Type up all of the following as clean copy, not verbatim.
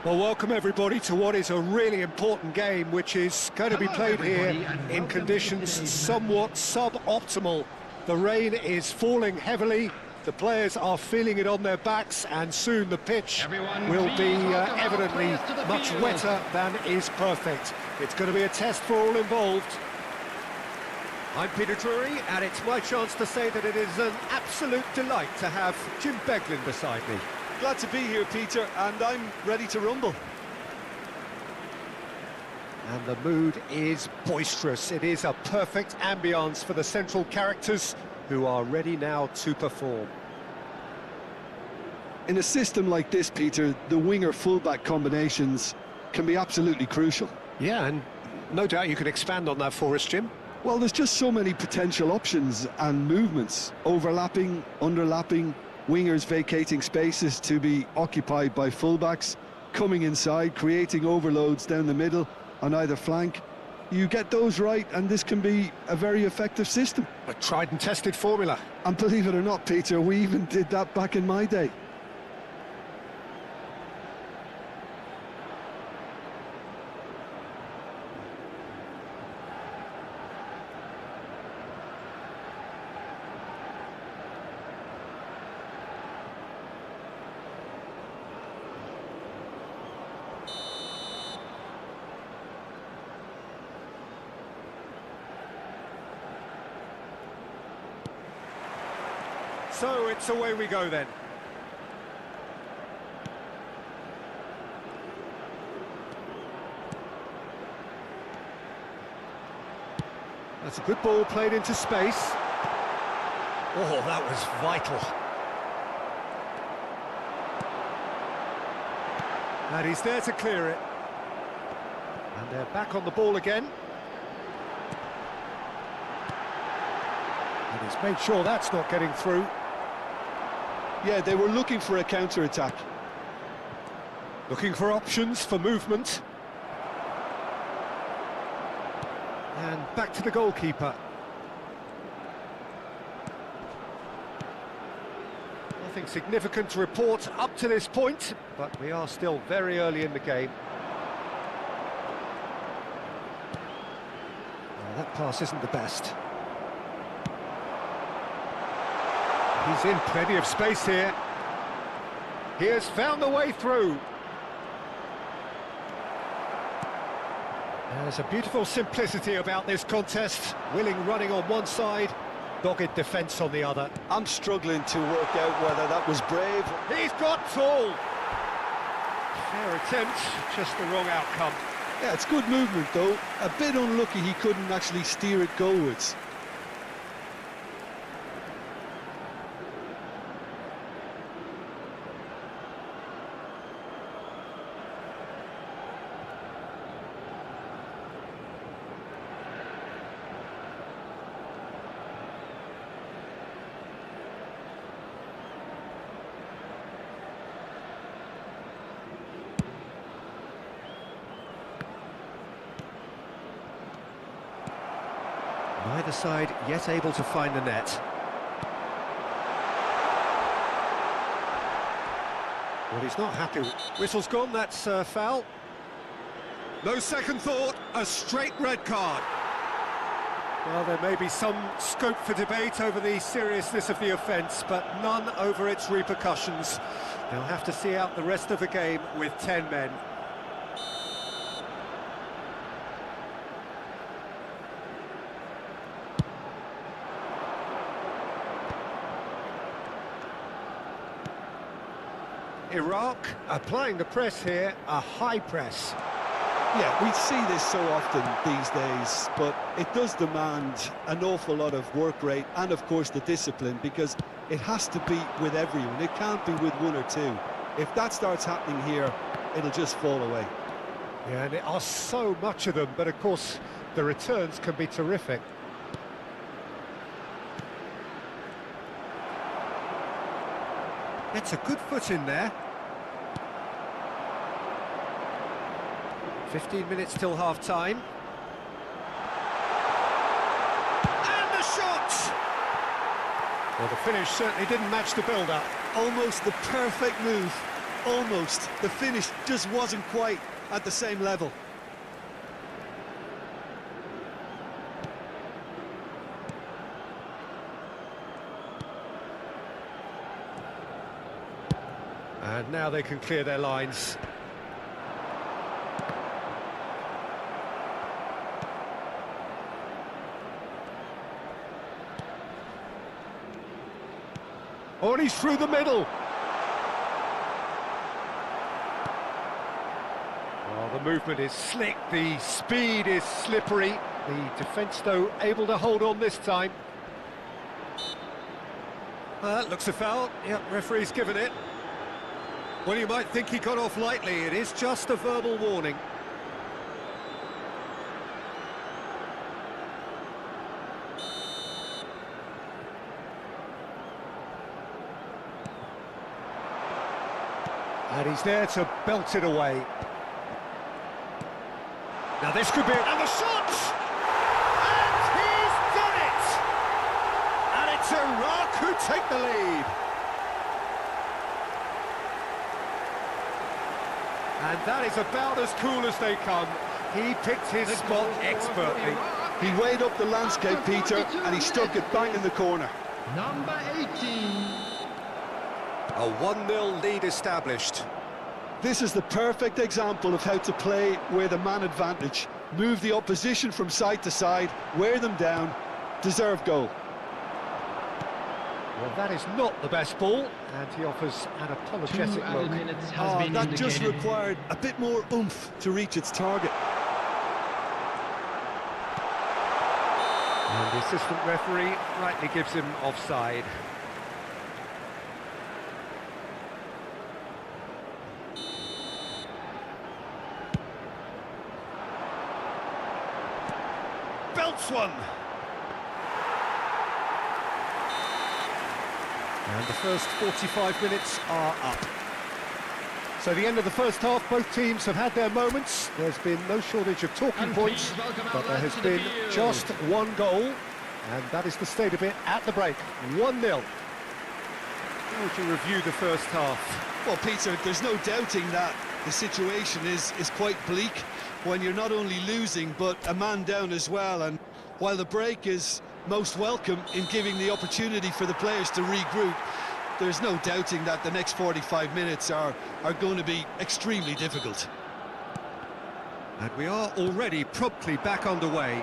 Well, welcome everybody to what is a really important game, which is going to be played here in conditions somewhat suboptimal. The rain is falling heavily, the players are feeling it on their backs, and soon the pitch will be evidently much wetter than is perfect. It's going to be a test for all involved. I'm Peter Drury, and it's my chance to say that it is an absolute delight to have Jim Beglin beside me. Glad to be here, Peter, and I'm ready to rumble. And the mood is boisterous. It is a perfect ambience for the central characters who are ready now to perform. In a system like this, Peter, the winger-fullback combinations can be absolutely crucial. Yeah, and no doubt you can expand on that for us, Jim. Well, there's just so many potential options and movements. Overlapping, underlapping, wingers vacating spaces to be occupied by fullbacks, coming inside, creating overloads down the middle on either flank. You get those right, and this can be a very effective system. A tried and tested formula. And believe it or not, Peter, we even did that back in my day. So it's away we go then. That's a good ball played into space. Oh, that was vital. And he's there to clear it. And they're back on the ball again. And he's made sure that's not getting through. Yeah, they were looking for a counter-attack. Looking for options for movement. And back to the goalkeeper. Nothing significant to report up to this point, but we are still very early in the game. Well, that pass isn't the best. He's in plenty of space here. He has found the way through. There's a beautiful simplicity about this contest. Willing running on one side, dogged defence on the other. I'm struggling to work out whether that was brave. He's got tall. Fair attempt, just the wrong outcome. Yeah, it's good movement though. A bit unlucky he couldn't actually steer it goalwards. Neither side yet able to find the net. Well, he's not happy. Whistle's gone, that's foul. No second thought, a straight red card. Well, there may be some scope for debate over the seriousness of the offence, but none over its repercussions. They'll have to see out the rest of the game with 10 men. Iraq applying the press here, a high press. Yeah, we see this so often these days, but it does demand an awful lot of work rate and, of course, the discipline, because it has to be with everyone. It can't be with one or two. If that starts happening here, it'll just fall away. Yeah, and there are so much of them, but of course, the returns can be terrific. It's a good foot in there. 15 minutes till half-time. And the shot! Well, the finish certainly didn't match the build-up. Almost the perfect move. almost. The finish just wasn't quite at the same level. And now they can clear their lines. Oh, and he's through the middle. Oh, the movement is slick, the speed is slippery. The defence, though, able to hold on this time. Looks a foul. Yep, referee's given it. Well, you might think he got off lightly. It is just a verbal warning. And he's there to belt it away. Now this could be... And the shot! And he's done it! And it's Iraq who take the lead. And that is about as cool as they come. He picked his spot expertly. He weighed up the landscape, Peter, and he stuck it bang in the corner. Number 18. A 1-0 lead established. This is the perfect example of how to play with a man advantage. Move the opposition from side to side, wear them down, deserve goal. Well, that is not the best ball, and he offers an apologetic look. That just required a bit more oomph to reach its target. And the assistant referee rightly gives him offside. Belts one. And the first 45 minutes are up. So the end of the first half, both teams have had their moments. There's been no shortage of talking points, but there has been just one goal, and that is the state of it at the break, 1-0. How would you review the first half? Well, Peter, there's no doubting that the situation is quite bleak when you're not only losing, but a man down as well. And while the break is most welcome in giving the opportunity for the players to regroup, there's no doubting that the next 45 minutes are going to be extremely difficult. And we are already promptly back underway.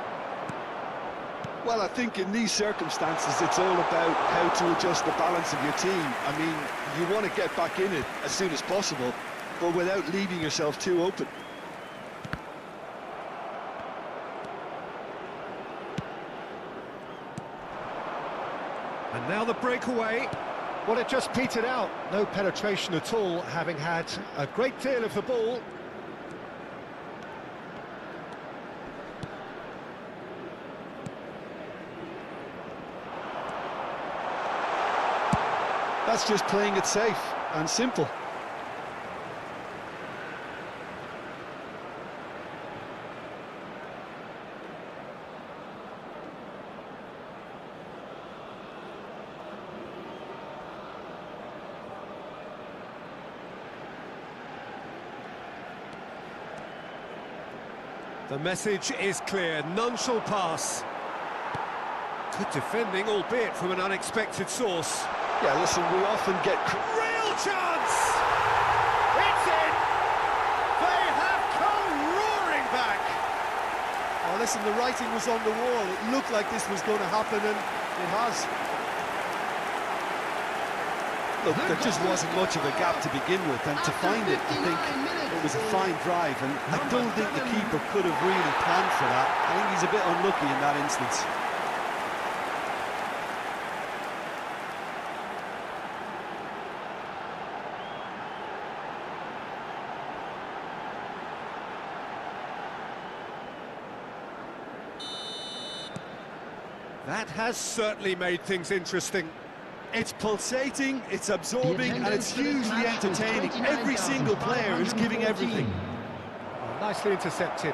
Well, I think in these circumstances it's all about how to adjust the balance of your team. I mean, you want to get back in it as soon as possible, but without leaving yourself too open. And now the breakaway. Well, it just petered out. No penetration at all, having had a great deal of the ball. That's just playing it safe and simple. The message is clear, none shall pass. Good defending, albeit from an unexpected source. Yeah, listen, we often get... Real chance! It's in! They have come roaring back! Oh, listen, the writing was on the wall. It looked like this was going to happen, and it has. Look, there just wasn't much of a gap to begin with, and to find it, I think it was a fine drive, and I don't think the keeper could have really planned for that. I think he's a bit unlucky in that instance. That has certainly made things interesting. It's pulsating, it's absorbing, and it's hugely entertaining. Every single player is giving everything. Oh, nicely intercepted.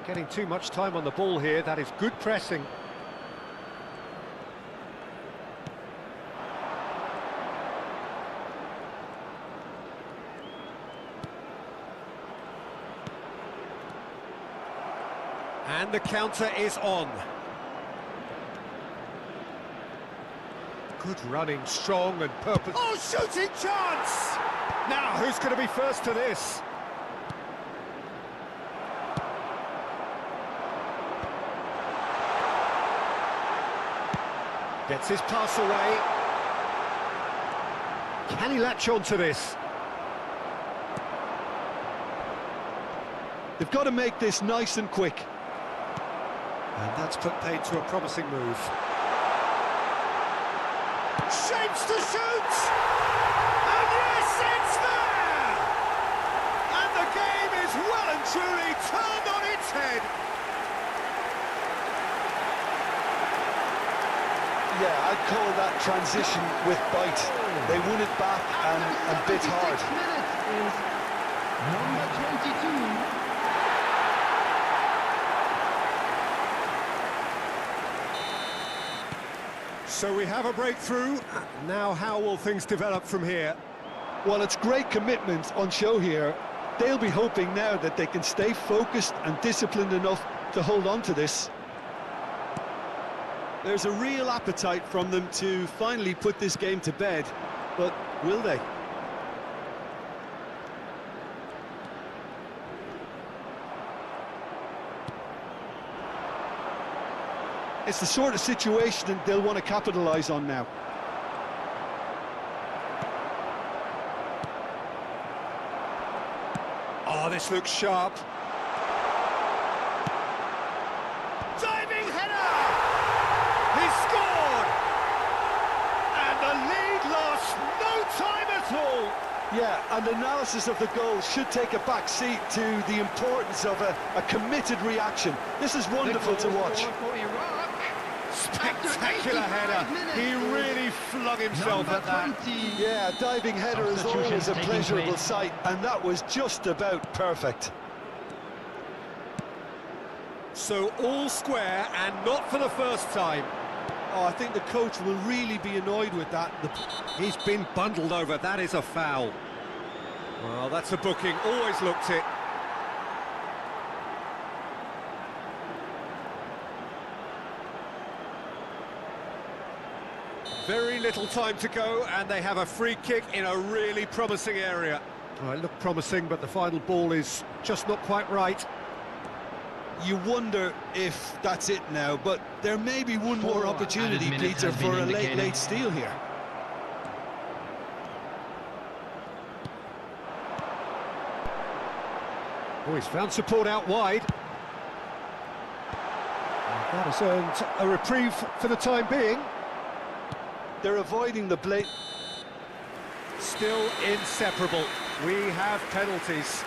Getting too much time on the ball here, that is good pressing. And the counter is on. Good running, strong and purpose. Oh, shooting chance! Now, who's going to be first to this? Gets his pass away. Can he latch on to this? They've got to make this nice and quick. And that's put paid to a promising move. Shapes to shoot! And yes, it's there! And the game is well and truly turned on its head. Yeah, I'd call that transition with bite. They won it back and bit hard. Number 22. So we have a breakthrough. Now how will things develop from here? Well, it's great commitment on show here. They'll be hoping now that they can stay focused and disciplined enough to hold on to this. There's a real appetite from them to finally put this game to bed, but will they? It's the sort of situation that they'll want to capitalise on now. Oh, this looks sharp. Diving header! He scored! And the lead lost no time at all! Yeah, and analysis of the goal should take a back seat to the importance of a committed reaction. This is wonderful to watch. Spectacular header. He really flung himself at that. Yeah, a diving header is always a pleasurable sight, and that was just about perfect. So all square, and not for the first time. Oh, I think the coach will really be annoyed with that. He's been bundled over. That is a foul. Well, that's a booking. Always looked it. Very little time to go, and they have a free kick in a really promising area. Well, it looked promising, but the final ball is just not quite right. You wonder if that's it now, but there may be one more opportunity, Peter, for a late steal here. Oh, he's found support out wide. And that has earned a reprieve for the time being. They're avoiding the blade. Still inseparable. We have penalties.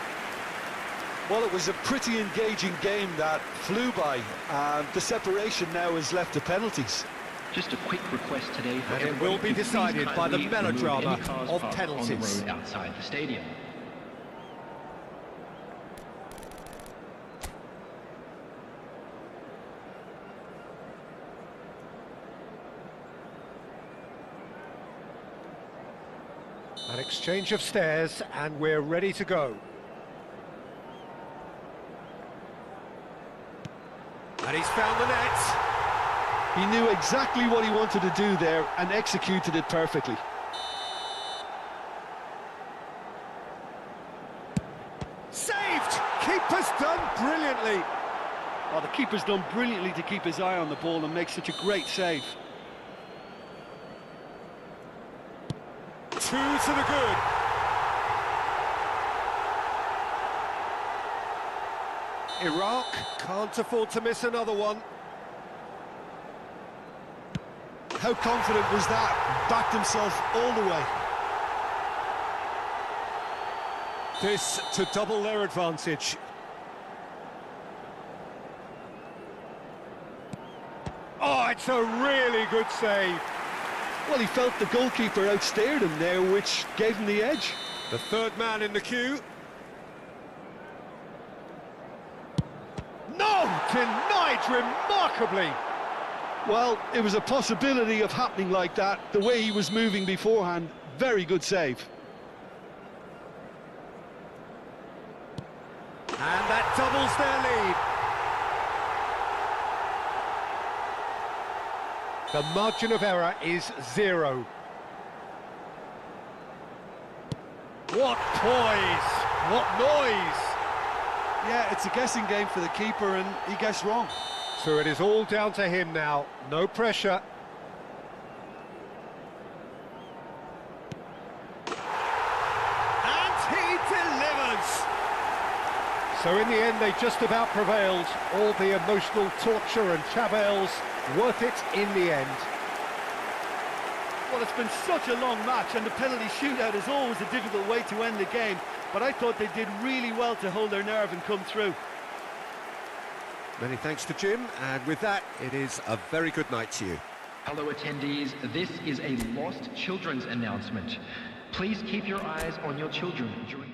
Well, it was a pretty engaging game that flew by. The separation now is left to penalties. Just a quick request today for and it will be decided by the melodrama of penalties. On the road outside the stadium. An exchange of stares, and we're ready to go. And he's found the net. He knew exactly what he wanted to do there and executed it perfectly. Saved! Keeper's done brilliantly. Oh, the keeper's done brilliantly to keep his eye on the ball and make such a great save. Two to the good. Iraq can't afford to miss another one. How confident was that? Backed himself all the way. This to double their advantage. Oh, it's a really good save. Well, he felt the goalkeeper outstared him there, which gave him the edge. The third man in the queue. No! Denied remarkably. Well, it was a possibility of happening like that. The way he was moving beforehand, very good save. And that doubles their lead. The margin of error is 0. What poise! What noise! Yeah, it's a guessing game for the keeper, and he guessed wrong. So it is all down to him now. No pressure. And he delivers! So in the end, they just about prevailed. All the emotional torture and travails, worth it in the end. Well, it's been such a long match, and the penalty shootout is always a difficult way to end the game, but I thought they did really well to hold their nerve and come through. Many thanks to Jim, and with that, it is a very good night to you. Hello attendees, this is a lost children's announcement. Please keep your eyes on your children during...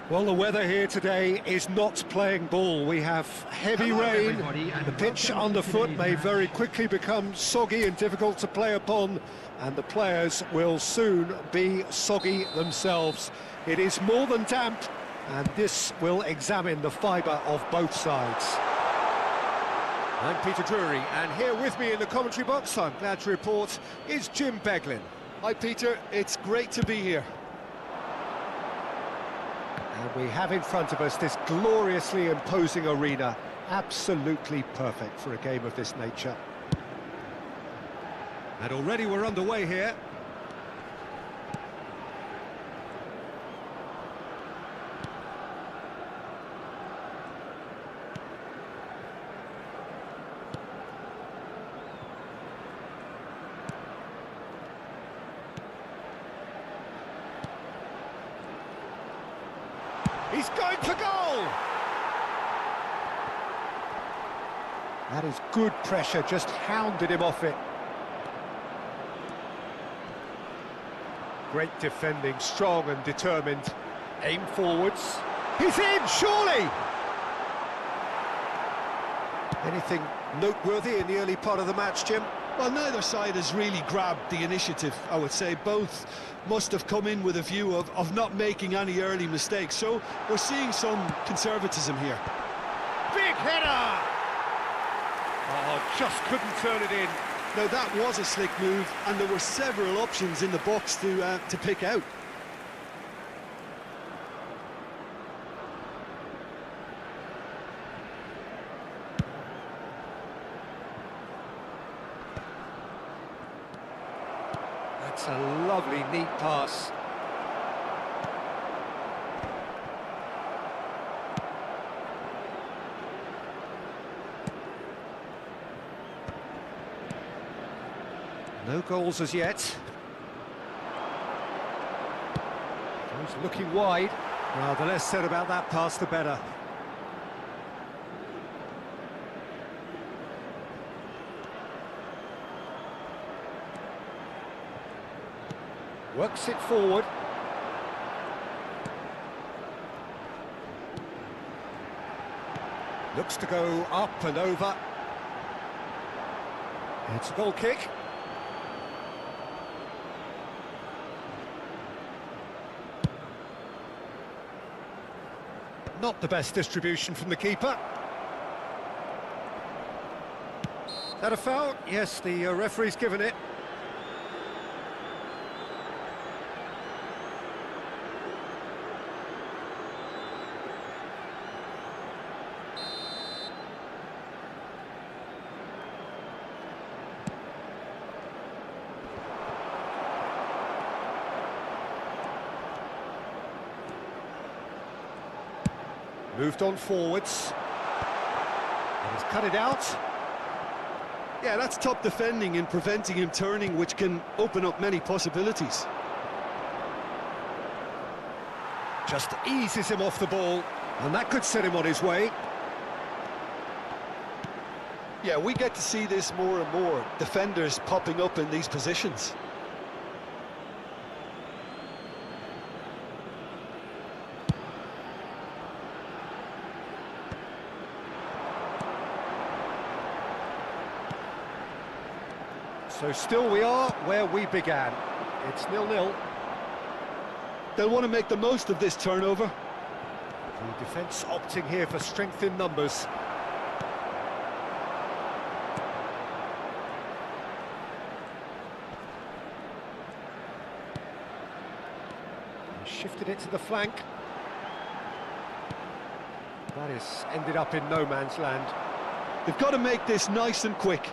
Well, the weather here today is not playing ball. We have heavy rain. The pitch underfoot may very quickly become soggy and difficult to play upon, and the players will soon be soggy themselves. It is more than damp, and this will examine the fibre of both sides. I'm Peter Drury, and here with me in the commentary box, I'm glad to report, is Jim Beglin. Hi, Peter. It's great to be here. And we have in front of us this gloriously imposing arena, absolutely perfect for a game of this nature. And already we're underway here. He's going for goal! That is good pressure, just hounded him off it. Great defending, strong and determined. Aim forwards. He's in, surely! Anything noteworthy in the early part of the match, Jim? Well, neither side has really grabbed the initiative, I would say. Both must have come in with a view of not making any early mistakes. So we're seeing some conservatism here. Big header! Oh, just couldn't turn it in. Now, that was a slick move, and there were several options in the box to pick out. That's a lovely, neat pass. No goals as yet. He's looking wide. Well, the less said about that pass, the better. Works it forward. Looks to go up and over. It's a goal kick. Not the best distribution from the keeper. Is that a foul? Yes, the referee's given it. Moved on forwards. And he's cut it out. Yeah, that's top defending and preventing him turning, which can open up many possibilities. Just eases him off the ball, and that could set him on his way. Yeah, we get to see this more and more. Defenders popping up in these positions. So still we are where we began. It's 0-0. They'll want to make the most of this turnover. The defence opting here for strength in numbers. He shifted it to the flank. That has ended up in no man's land. They've got to make this nice and quick.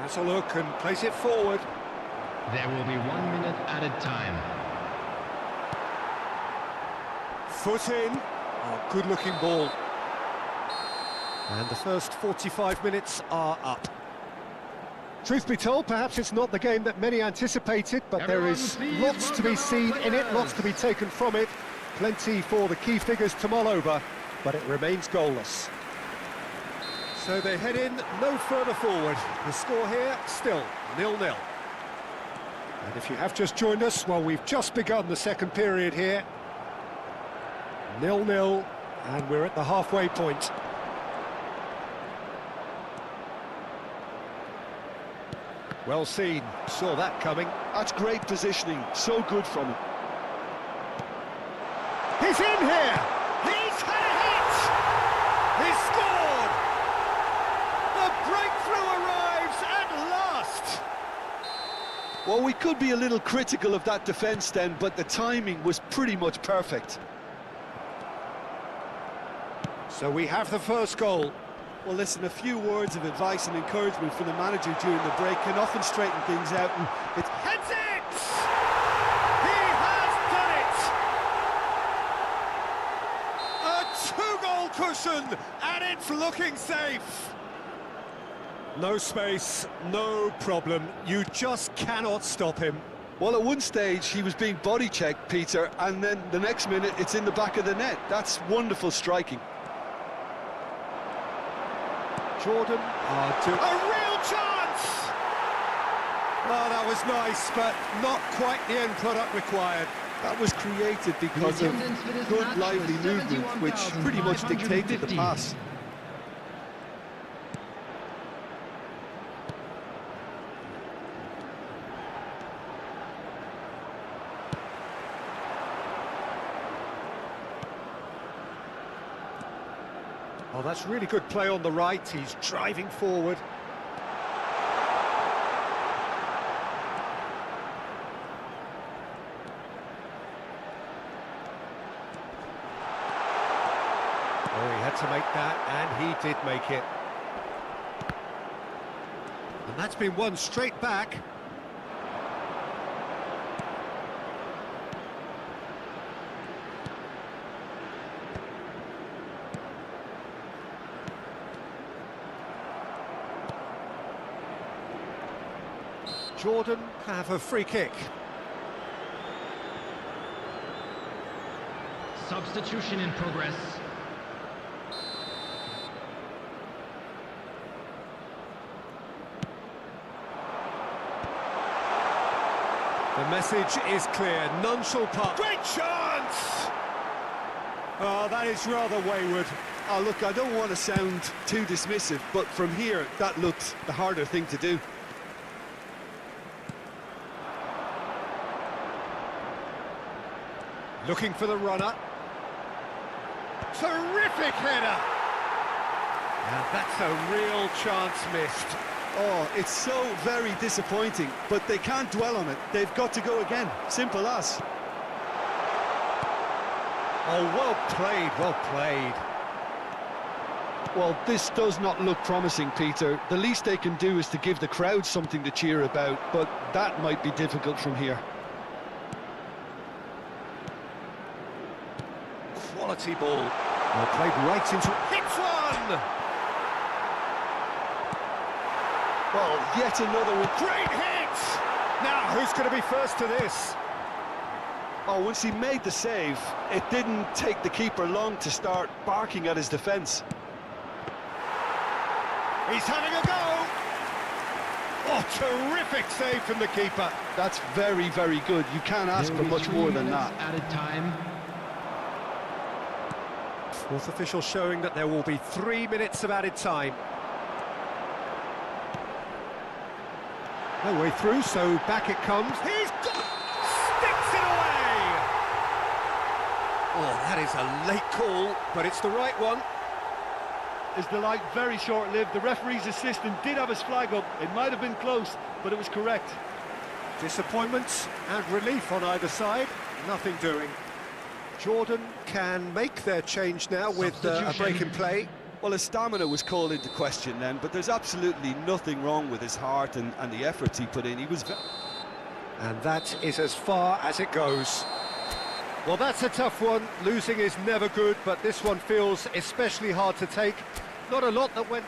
Has a look and plays it forward. There will be 1 minute added time. Foot in. Oh, good-looking ball. And the first 45 minutes are up. Truth be told, perhaps it's not the game that many anticipated, but there is lots to be seen in it, lots to be taken from it. Plenty for the key figures to mull over, but it remains goalless. So they head in no further forward. The score here, still 0-0. And if you have just joined us, well, we've just begun the second period here. 0-0, and we're at the halfway point. Well seen, saw that coming. That's great positioning, so good from him. He's in here! He's had a hit! He's scored! The breakthrough arrives at last! Well, we could be a little critical of that defence then, but the timing was pretty much perfect. So we have the first goal. Well, listen, a few words of advice and encouragement from the manager during the break can often straighten things out. And it's Heads it! He has done it! A two-goal cushion, and it's looking safe. No space, no problem. You just cannot stop him. Well, at one stage he was being body checked, Peter, and then the next minute it's in the back of the net. That's wonderful striking. Jordan, a real chance! Oh, that was nice, but not quite the end product required. That was created because of good, lively movement, which pretty much dictated the pass. Oh, that's really good play on the right. He's driving forward. Oh, he had to to make that, and he did make it. And that's been won straight back. Jordan have a free kick. Substitution in progress. The message is clear, none shall pass. Great chance! Oh, that is rather wayward. Oh, look, I don't want to sound too dismissive, but from here, that looked the harder thing to do. Looking for the runner. Terrific header! Now that's a real chance missed. Oh, it's so very disappointing, but they can't dwell on it. They've got to go again. Simple as. Oh, well played, well played. Well, this does not look promising, Peter. The least they can do is to give the crowd something to cheer about, but that might be difficult from here. Quality ball. Well, played right into... Hits one! Well, yet another... Great hit! Now, who's going to be first to this? Oh, once he made the save, it didn't take the keeper long to start barking at his defence. He's having a go! Oh, terrific save from the keeper. That's very, very good. You can't ask for much more than that. Added time. Fourth official showing that there will be 3 minutes of added time. No way through, so back it comes. He's got... Sticks it away! Oh, that is a late call, but it's the right one. Is the light very short-lived? The referee's assistant did have his flag up. It might have been close, but it was correct. Disappointments and relief on either side. Nothing doing. Jordan can make their change now with a break in play. Well, his stamina was called into question then, but there's absolutely nothing wrong with his heart and the efforts he put in. He was... And that is as far as it goes. Well, that's a tough one. Losing is never good, but this one feels especially hard to take. Not a lot that went...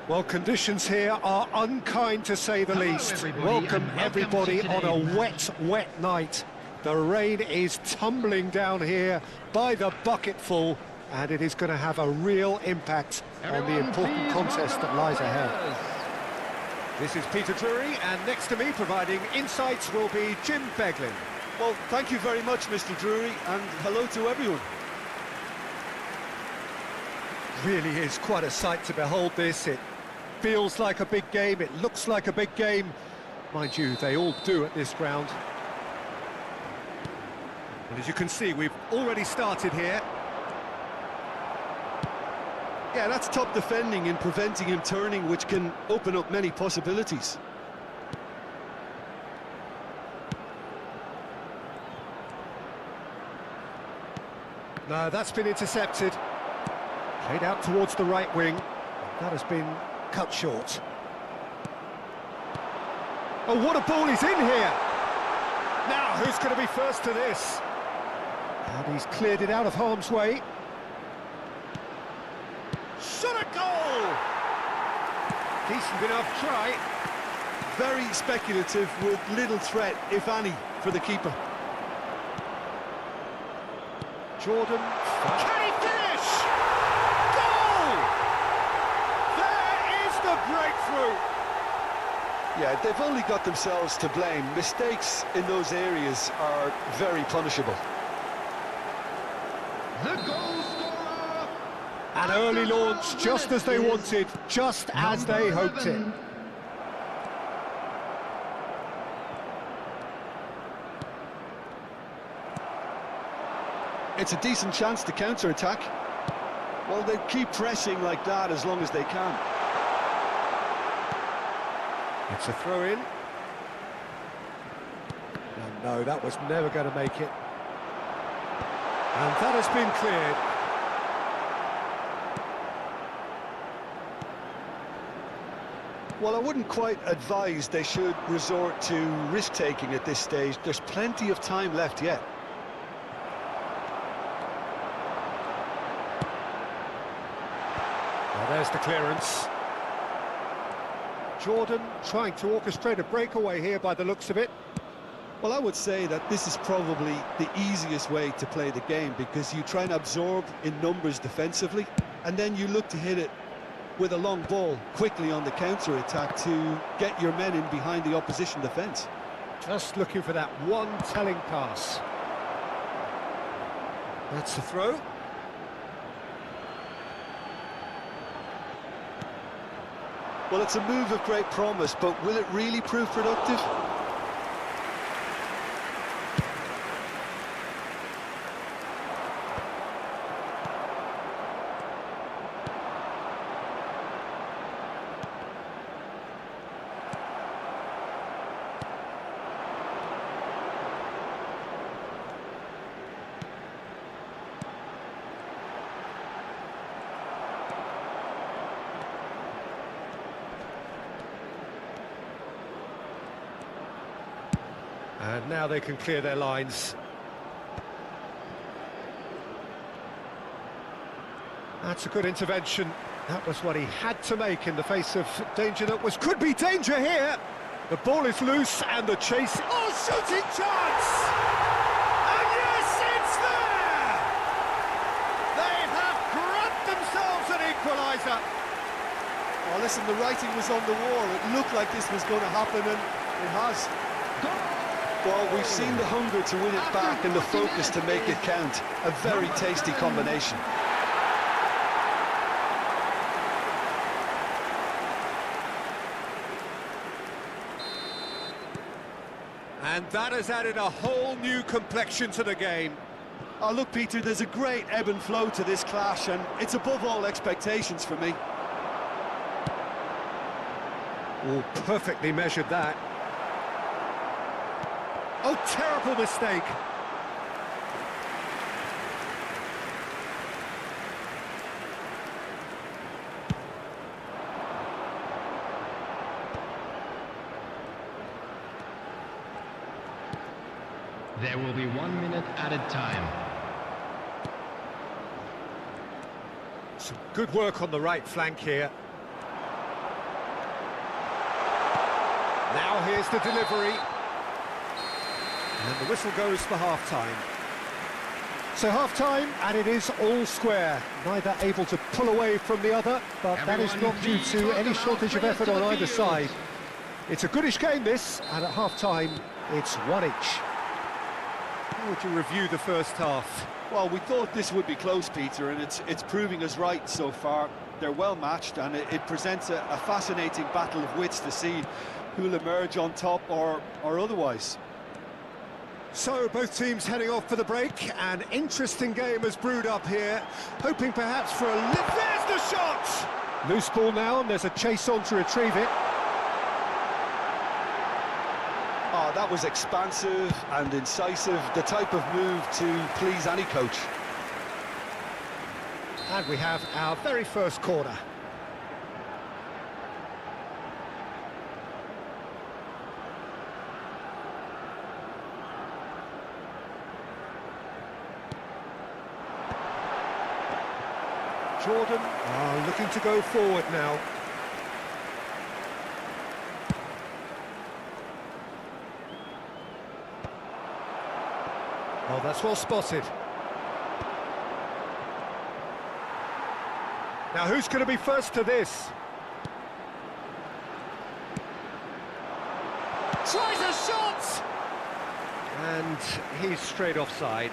Well, conditions here are unkind to say the least. Welcome everybody on a wet, wet night. The rain is tumbling down here by the bucketful, and it is going to have a real impact on the important contest that lies ahead. This is Peter Drury, and next to me providing insights will be Jim Beglin. Well, thank you very much, Mr. Drury, and hello to everyone. Really is quite a sight to behold this. It feels like a big game, it looks like a big game. Mind you, they all do at this ground. And as you can see, we've already started here. Yeah, that's top defending and preventing him turning, which can open up many possibilities. No, that's been intercepted. Played out towards the right wing. That has been cut short. Oh, what a ball is in here! Now, who's going to be first to this? And he's cleared it out of harm's way. Shot a goal! Decent enough try. Very speculative with little threat, if any, for the keeper. Jordan, can he finish? Goal! There is the breakthrough! Yeah, they've only got themselves to blame. Mistakes in those areas are very punishable. The goal scorer! An early launch, just as they wanted, just as they hoped it. It's a decent chance to counter-attack. Well, they keep pressing like that as long as they can. It's a throw-in. No, that was never going to make it. And that has been cleared. Well, I wouldn't quite advise they should resort to risk-taking at this stage. There's plenty of time left yet. Well, there's the clearance. Jordan trying to orchestrate a breakaway here by the looks of it. Well, I would say that this is probably the easiest way to play the game, because you try and absorb in numbers defensively, and then you look to hit it with a long ball quickly on the counter-attack to get your men in behind the opposition defence. Just looking for that one telling pass. That's the throw. Well, it's a move of great promise, but will it really prove productive? And now they can clear their lines. That's a good intervention. That was what he had to make in the face of danger that could be danger here. The ball is loose and the chase. Oh, shooting chance! And yes, it's there! They have grabbed themselves an equaliser. Oh, listen, the writing was on the wall. It looked like this was going to happen, and it has. Well, we've seen the hunger to win it back and the focus to make it count. A very tasty combination. And that has added a whole new complexion to the game. Oh, look, Peter, there's a great ebb and flow to this clash, and it's above all expectations for me. Oh, perfectly measured that. Oh, terrible mistake. There will be 1 minute added time. Some good work on the right flank here. Now here's the delivery. And the whistle goes for half-time. So half-time, and it is all square. Neither able to pull away from the other, but that is not due to any shortage of effort on either side. It's a goodish game, this, and at half-time, it's one each. How would you review the first half? Well, we thought this would be close, Peter, and it's proving us right so far. They're well matched, and it presents a fascinating battle of wits to see who'll emerge on top or otherwise. So both teams heading off for the break. An interesting game has brewed up here, hoping perhaps for a lift. There's the shot! Loose ball now, and there's a chase on to retrieve it. Oh, that was expansive and incisive, the type of move to please any coach. And we have our very first corner. Jordan are looking to go forward now. Oh, that's well spotted. Now, who's going to be first to this? Tries a shot! And he's straight offside.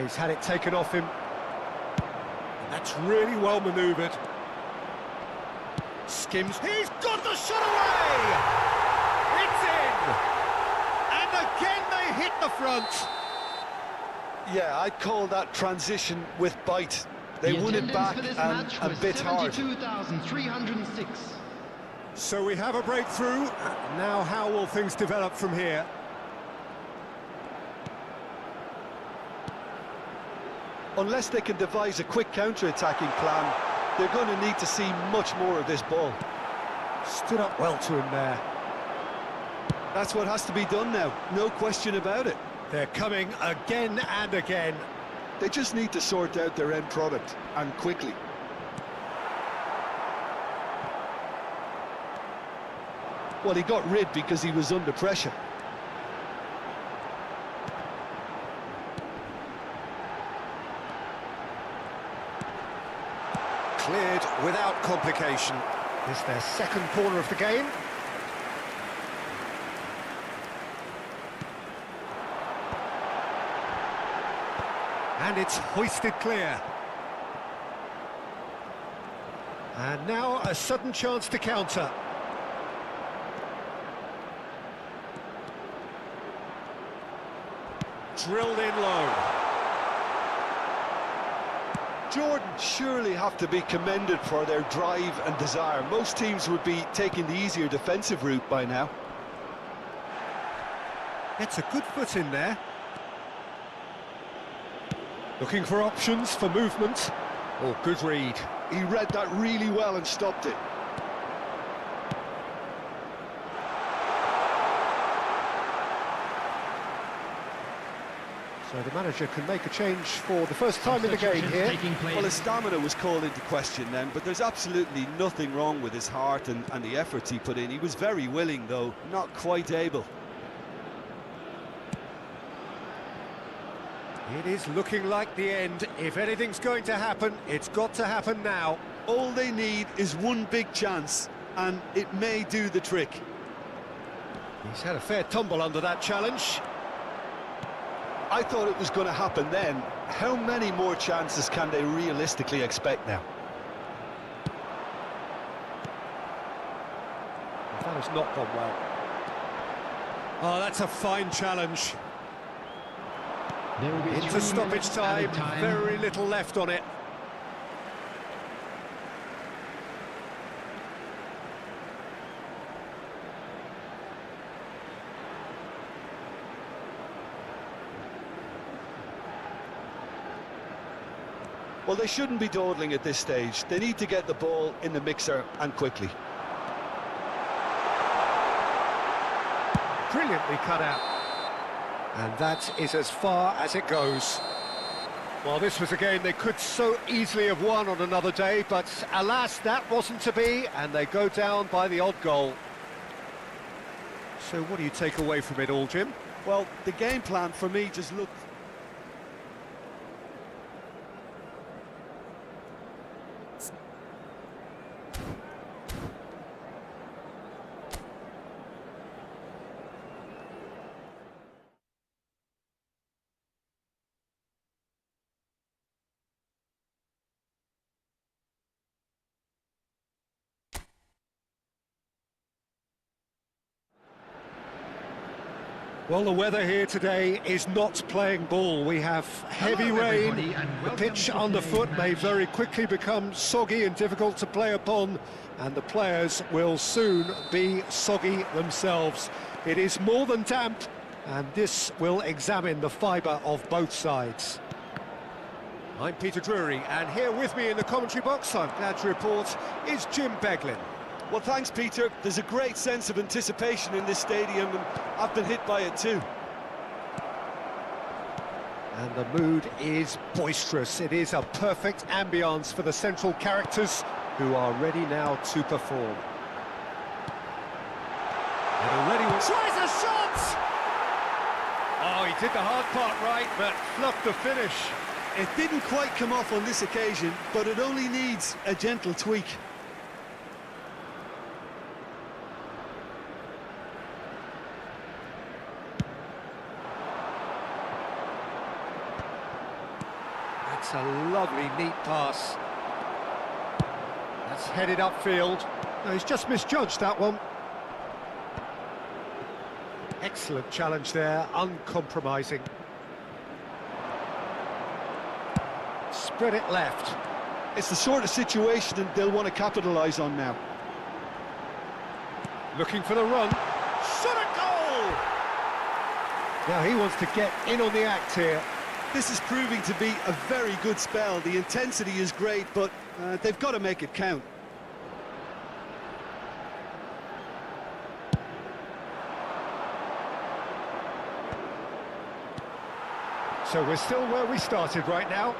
He's had it taken off him. And that's really well manoeuvred. Skims. He's got the shot away! It's in! And again they hit the front. Yeah, I'd call that transition with bite. They won it back and bit hard. 72,306. So we have a breakthrough. Now how will things develop from here? Unless they can devise a quick counter-attacking plan, they're going to need to see much more of this ball. Stood up well to him there. That's what has to be done now, no question about it. They're coming again and again. They just need to sort out their end product, and quickly. Well, he got rid because he was under pressure. Cleared without complication. This is their second corner of the game. And it's hoisted clear. And now a sudden chance to counter. Drilled in low. Jordan surely have to be commended for their drive and desire. Most teams would be taking the easier defensive route by now. Gets a good foot in there. Looking for options for movement. Oh, good read. He read that really well and stopped it. So the manager can make a change for the first time in the game here. Well, his stamina was called into question then, but there's absolutely nothing wrong with his heart and the efforts he put in. He was very willing, though, not quite able. It is looking like the end. If anything's going to happen, it's got to happen now. All they need is one big chance, and it may do the trick. He's had a fair tumble under that challenge. I thought it was going to happen then. How many more chances can they realistically expect now? That has not gone well. Oh, that's a fine challenge. There will be Into 3 stoppage minutes added time, very little left on it. Well, they shouldn't be dawdling at this stage. They need to get the ball in the mixer and quickly. Brilliantly cut out. And that is as far as it goes. Well, this was a game they could so easily have won on another day, but alas, that wasn't to be, and they go down by the odd goal. So what do you take away from it all, Jim? Well, the game plan for me just looked Well, the weather here today is not playing ball. We have heavy Hello, rain. everybody, and The welcome pitch to underfoot today's may match. very quickly become soggy and difficult to play upon, and the players will soon be soggy themselves. It is more than damp, and this will examine the fibre of both sides. I'm Peter Drury, and here with me in the commentary box, I'm glad to report, is Jim Beglin. Well, thanks, Peter. There's a great sense of anticipation in this stadium, and I've been hit by it too. And the mood is boisterous. It is a perfect ambience for the central characters who are ready now to perform. And already tries a shot! Oh, he did the hard part right, but fluffed the finish. It didn't quite come off on this occasion, but it only needs a gentle tweak. That's a lovely, neat pass. That's headed upfield. No, he's just misjudged that one. Excellent challenge there, uncompromising. Spread it left. It's the sort of situation that they'll want to capitalise on now. Looking for the run. Shot a goal! Now he wants to get in on the act here. This is proving to be a very good spell. The intensity is great, but they've got to make it count. So we're still where we started right now.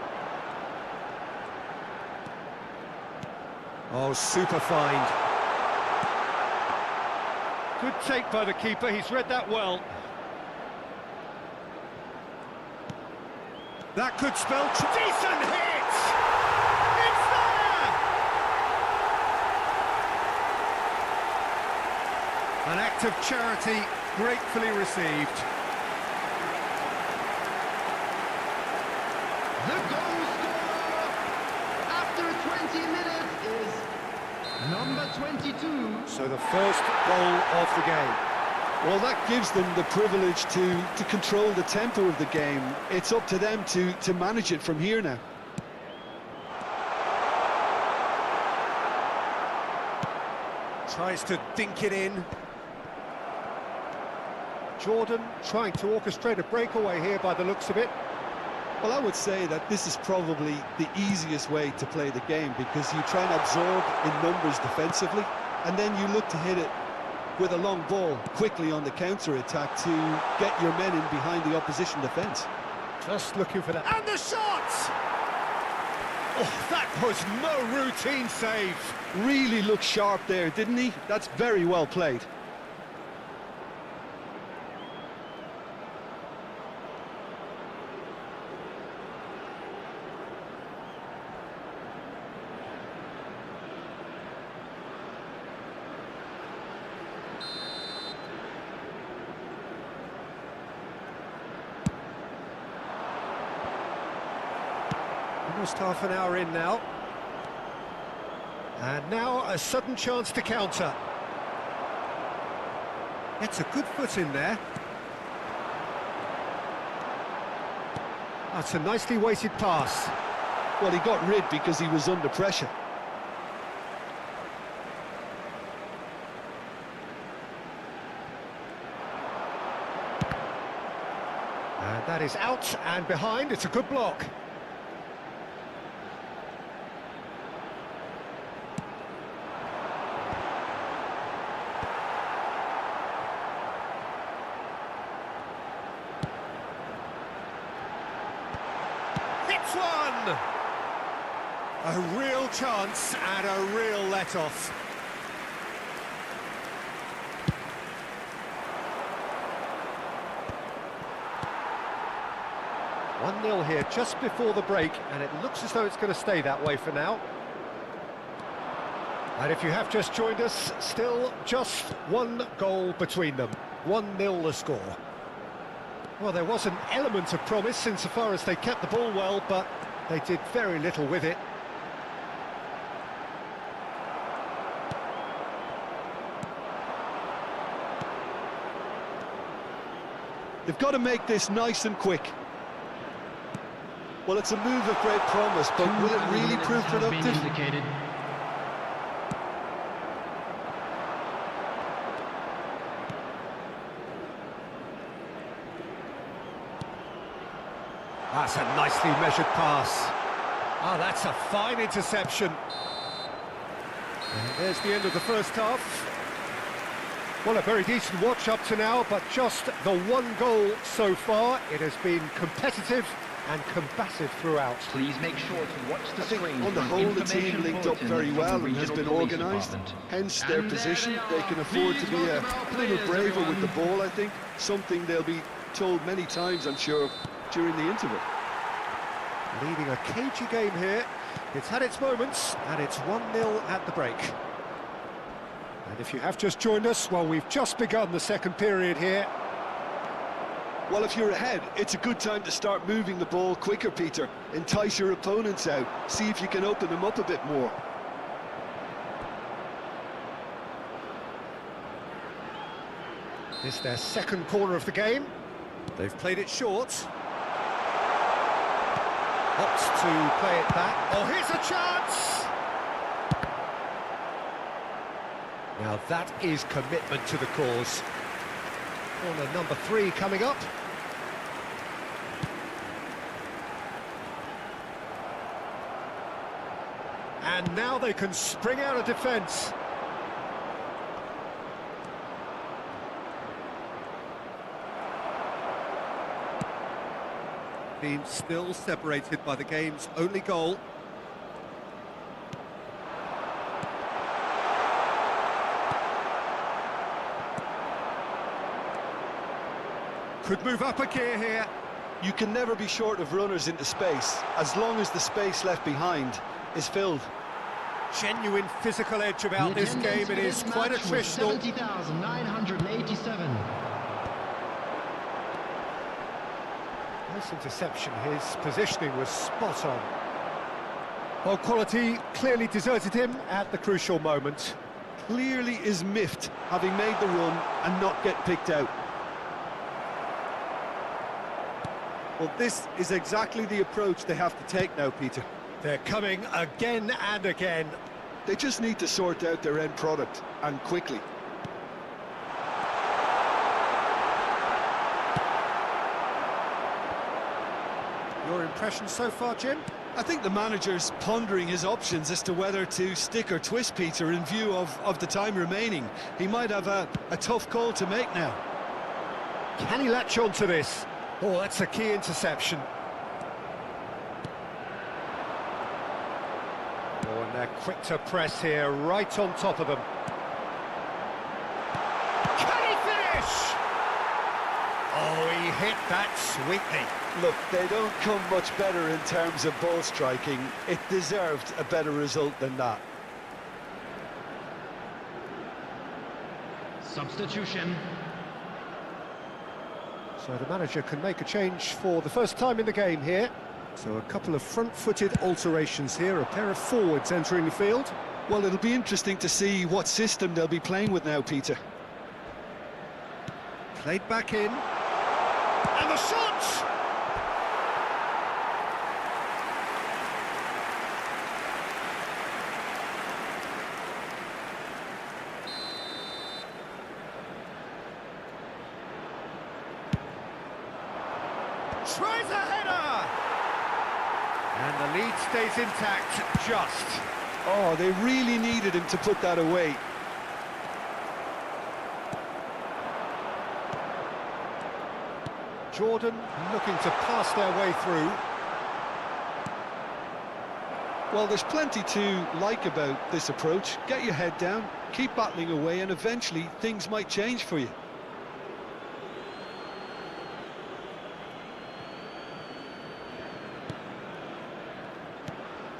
Oh, super find. Good take by the keeper, he's read that well. That could spell decent hit! It's there! An act of charity gratefully received. The goal scorer after 20 minutes is number 22. So the first goal of the game. Well, that gives them the privilege to control the tempo of the game. It's up to them to manage it from here now. Tries to dink it in. Jordan trying to orchestrate a breakaway here by the looks of it. Well, I would say that this is probably the easiest way to play the game, because you try and absorb in numbers defensively, and then you look to hit it with a long ball quickly on the counter-attack to get your men in behind the opposition defence. Just looking for that. And the shot! Oh, that was no routine save. Really looked sharp there, didn't he? That's very well played. Almost half an hour in now. And now a sudden chance to counter. It's a good foot in there. That's a nicely weighted pass. Well, he got rid because he was under pressure. And that is out and behind. It's a good block. Hits one! A real chance and a real let-off. One 1-0 here just before the break, and it looks as though it's going to stay that way for now. And if you have just joined us, still just one goal between them. 1-0 the score. Well, there was an element of promise insofar as they kept the ball well, but they did very little with it. They've got to make this nice and quick. Well, it's a move of great promise, but will it really prove productive? That's a nicely measured pass. Ah, that's a fine interception. And there's the end of the first half. Well, a very decent watch up to now, but just the one goal so far. It has been competitive and combative throughout. Please make sure to watch the screen. On the whole, the team linked up very well and has been organised. Hence their position. They can afford to be a little braver with the ball, I think. Something they'll be told many times, I'm sure, during the interval. Leading a cagey game here. It's had its moments, and it's 1-0 at the break. And if you have just joined us, well, we've just begun the second period here. Well, if you're ahead, it's a good time to start moving the ball quicker, Peter. Entice your opponents out. See if you can open them up a bit more. This is their second corner of the game. They've played it short. Opts to play it back. Oh, here's a chance! Now that is commitment to the cause. Corner number 3 coming up. And now they can spring out of defence. Being still separated by the game's only goal. Could move up a gear here. You can never be short of runners into space, as long as the space left behind is filled. Genuine physical edge about this game. It is quite attritional. 70,987. Nice interception. His positioning was spot on. Well, quality clearly deserted him at the crucial moment. Clearly is miffed, having made the run and not get picked out. Well, this is exactly the approach they have to take now, Peter. They're coming again and again. They just need to sort out their end product, and quickly. Your impression so far, Jim? I think the manager's pondering his options as to whether to stick or twist, Peter, in view of the time remaining. He might have a tough call to make now. Can he latch on to this? Oh, that's a key interception. Oh, and they're quick to press here, right on top of them. Can he finish? Oh, he hit that sweetly. Look, they don't come much better in terms of ball striking. It deserved a better result than that. Substitution. So the manager can make a change for the first time in the game here. So a couple of front-footed alterations here, a pair of forwards entering the field. Well, it'll be interesting to see what system they'll be playing with now, Peter. Played back in. And the shot! Tries a header! And the lead stays intact, just. Oh, they really needed him to put that away. Jordan looking to pass their way through. Well, there's plenty to like about this approach. Get your head down, keep battling away, and eventually things might change for you.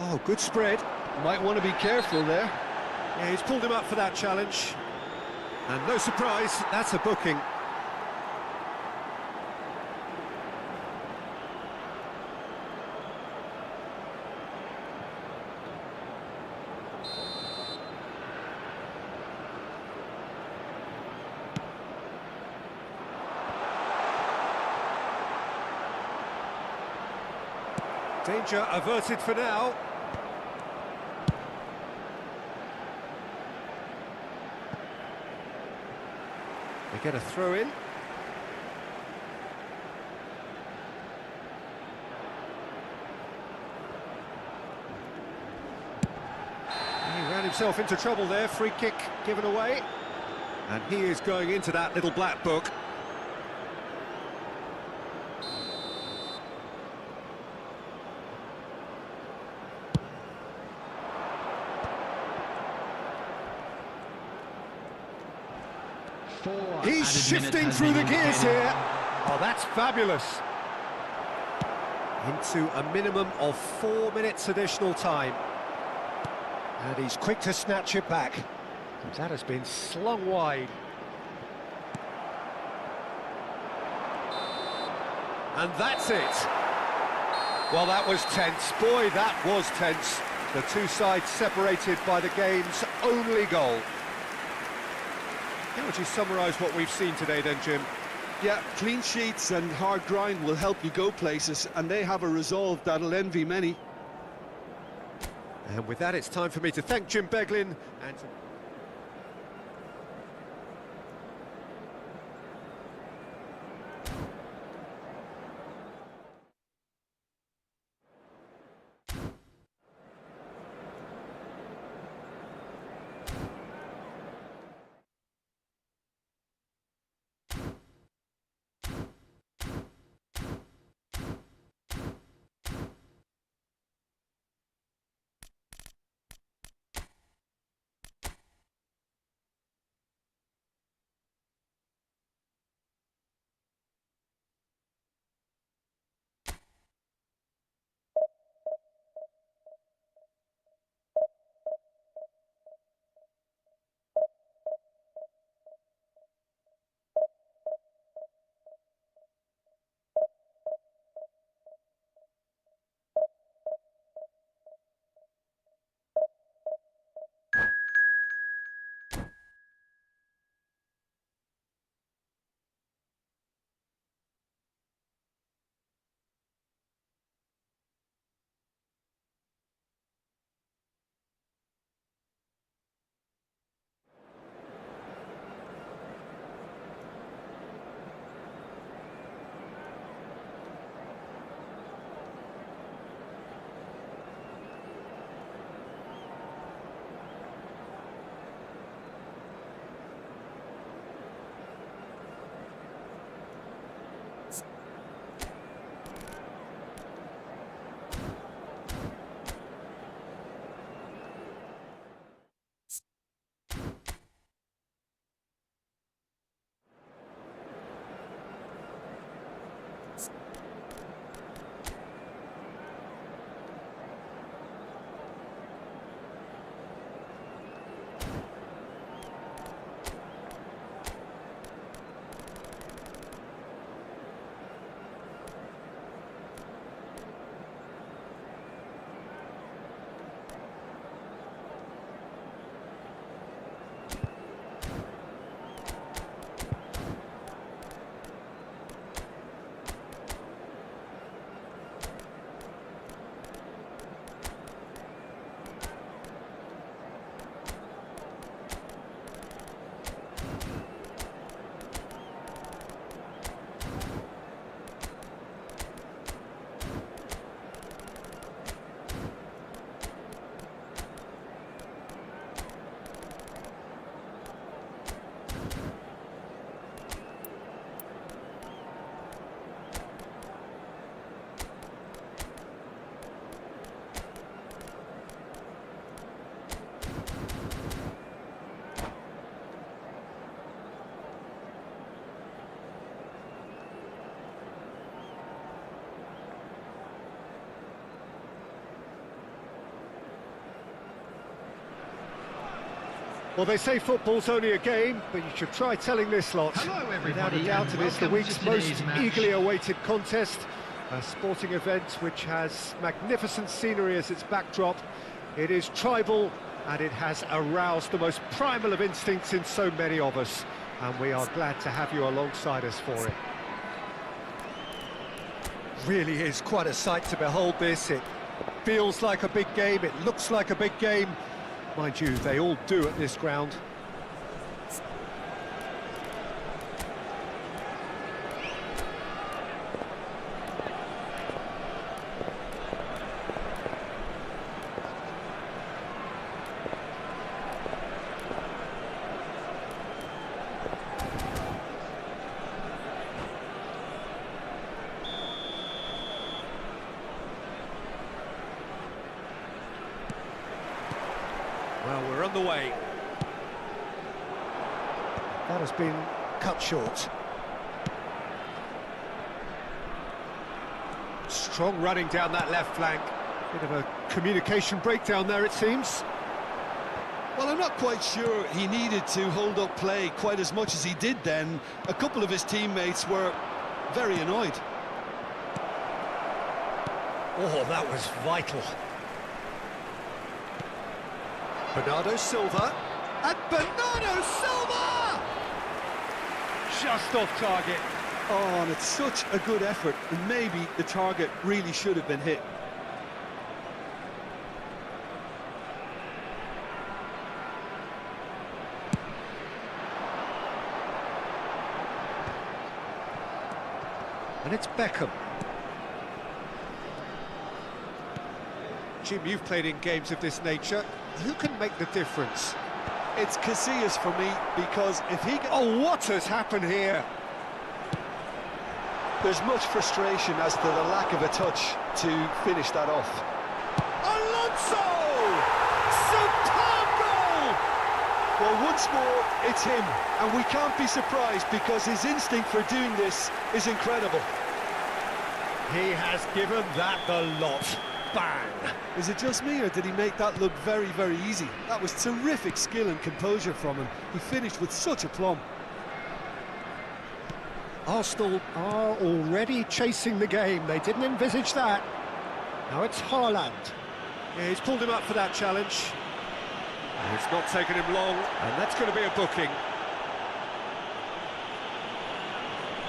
Oh, good spread. Might want to be careful there. Yeah, he's pulled him up for that challenge. And no surprise, that's a booking. Danger averted for now. They get a throw in. He ran himself into trouble there, free kick given away. And he is going into that little black book. He's shifting through the gears here. Oh, that's fabulous. Into a minimum of 4 minutes additional time. And he's quick to snatch it back. That has been slung wide. And that's it. Well, that was tense. Boy, that was tense. The two sides separated by the game's only goal. How would you summarise what we've seen today then, Jim? Yeah, clean sheets and hard grind will help you go places, and they have a resolve that'll envy many. And with that, it's time for me to thank Jim Beglin and... Well, they say football's only a game, but you should try telling this lot. Hello, Without a everybody, doubt, and it is the welcome week's to most today's match. eagerly awaited contest. A sporting event which has magnificent scenery as its backdrop. It is tribal, and it has aroused the most primal of instincts in so many of us. And we are glad to have you alongside us for it. Really is quite a sight to behold this. It feels like a big game, it looks like a big game. Mind you, they all do at this ground. Well, we're on the way. That has been cut short. Strong running down that left flank. Bit of a communication breakdown there, it seems. Well, I'm not quite sure he needed to hold up play quite as much as he did then. A couple of his teammates were very annoyed. Oh, that was vital. Bernardo Silva, and Bernardo Silva! Just off target. Oh, and it's such a good effort, and maybe the target really should have been hit. And it's Beckham. Jim, you've played in games of this nature. Who can make the difference? It's Casillas for me, because if he... Oh, what has happened here? There's much frustration as to the lack of a touch to finish that off. Alonso! Superb goal! Well, once more, it's him, and we can't be surprised because his instinct for doing this is incredible. He has given that the lot. Bang! Is it just me, or did he make that look very, very easy? That was terrific skill and composure from him. He finished with such aplomb. Arsenal are already chasing the game. They didn't envisage that. Now it's Haaland. Yeah, he's pulled him up for that challenge. It's not taken him long, and that's going to be a booking.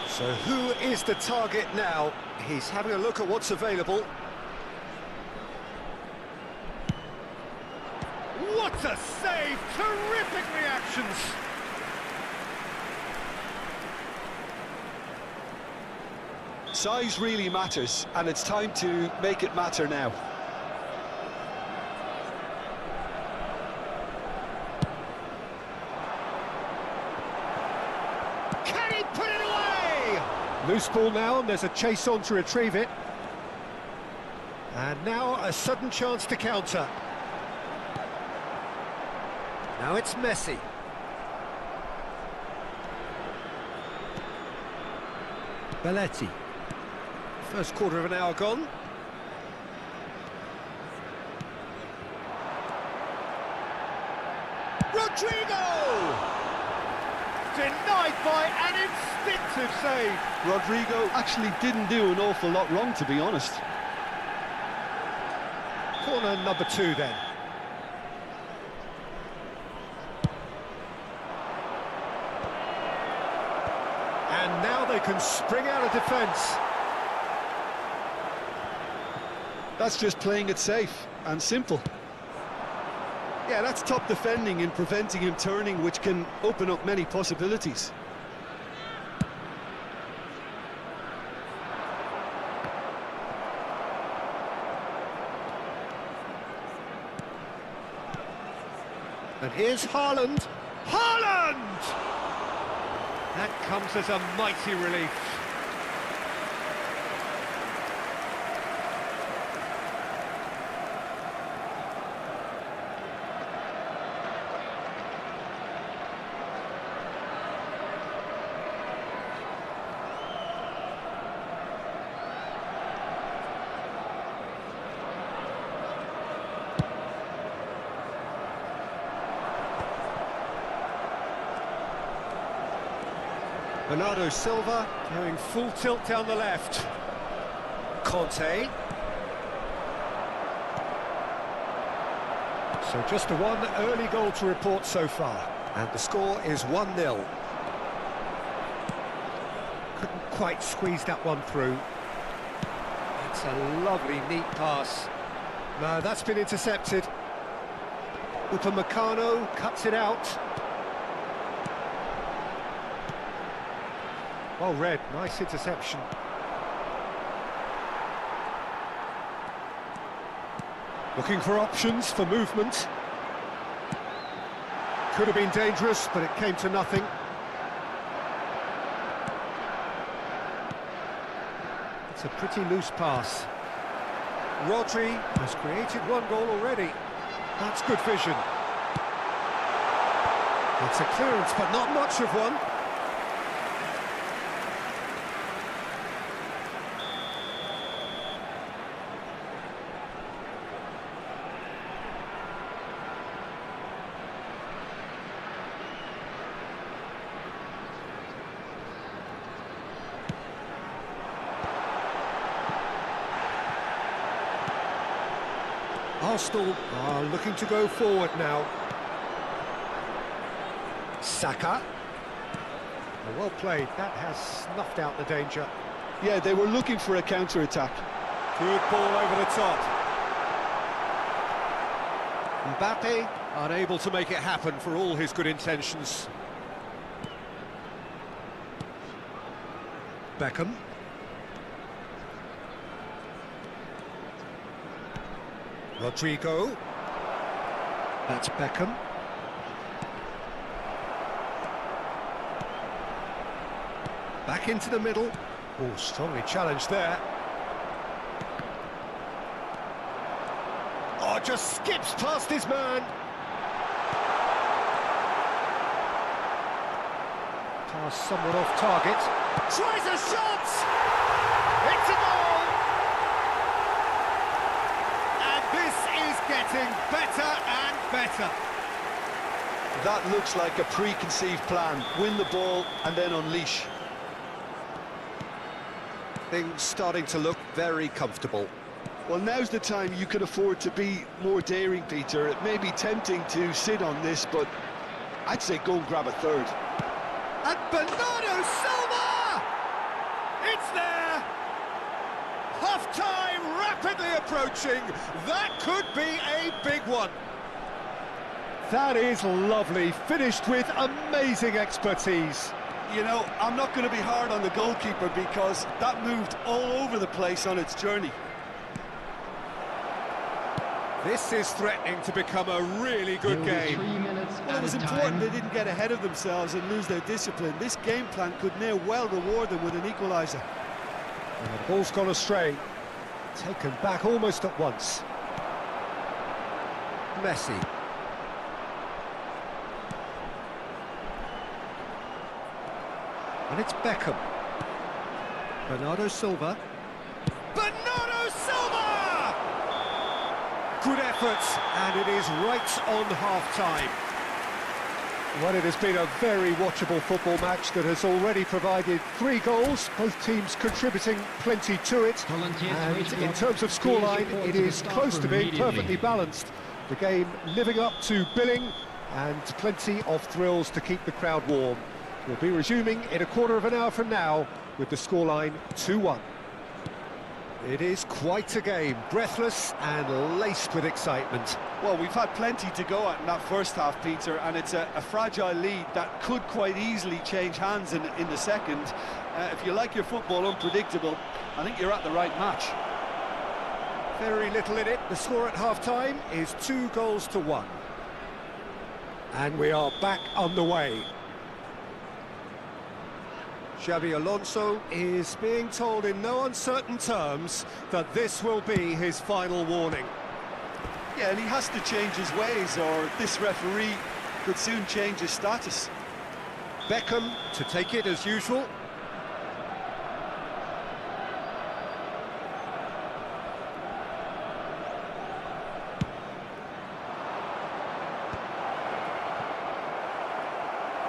So who is the target now? He's having a look at what's available. What a save! Terrific reactions! Size really matters, and it's time to make it matter now. Can he put it away? Loose ball now, and there's a chase on to retrieve it. And now a sudden chance to counter. Now it's Messi. Belletti. First quarter of an hour gone. Rodrigo! Denied by an instinctive save. Rodrigo actually didn't do an awful lot wrong, to be honest. Corner number 2 then. And now they can spring out of defence. That's just playing it safe and simple. Yeah, that's top defending and preventing him turning, which can open up many possibilities. And here's Haaland. Haaland! That comes as a mighty relief. Bernardo Silva going full tilt down the left. Conte. So just a one early goal to report so far. And the score is 1-0. Couldn't quite squeeze that one through. That's a lovely, neat pass. No, that's been intercepted. Upamecano cuts it out. Well read, nice interception. Looking for options for movement. Could have been dangerous, but it came to nothing. It's a pretty loose pass. Rodri has created one goal already. That's good vision. It's a clearance, but not much of one. Arsenal are looking to go forward now. Saka. Well played, that has snuffed out the danger. Yeah, they were looking for a counter-attack. Good ball over the top. Mbappe unable to make it happen for all his good intentions. Beckham. Rodrigo. That's Beckham. Back into the middle. Oh, strongly challenged there. Oh, just skips past his man. Pass somewhat off target. Tries a shot! It's a goal! And this is getting better and better. That looks like a preconceived plan. Win the ball and then unleash. Things starting to look very comfortable. Well, now's the time you can afford to be more daring, Peter. It may be tempting to sit on this, but I'd say go and grab a third. And Bernardo Silva! It's there! Half-time rapidly approaching. That could be a big one. That is lovely, finished with amazing expertise. You know, I'm not going to be hard on the goalkeeper because that moved all over the place on its journey. This is threatening to become a really good game. 3 minutes Well, it was important they didn't get ahead of themselves and lose their discipline. This game plan could now well reward them with an equaliser. And the ball's gone astray. Taken back almost at once. Messi. And it's Beckham. Bernardo Silva. Bernardo Silva! Good effort, and it is right on half-time. Well, it has been a very watchable football match that has already provided 3 goals, both teams contributing plenty to it. And in terms of scoreline, it is close to being perfectly balanced. The game living up to billing, and plenty of thrills to keep the crowd warm. We'll be resuming in a quarter of an hour from now with the scoreline 2-1. It is quite a game, breathless and laced with excitement. Well, we've had plenty to go at in that first half, Peter, and it's a fragile lead that could quite easily change hands in the second. If you like your football unpredictable, I think you're at the right match. Very little in it. The score at half-time is 2-1. And we are back on the way. Xabi Alonso is being told in no uncertain terms that this will be his final warning. Yeah, and he has to change his ways, or this referee could soon change his status. Beckham to take it as usual.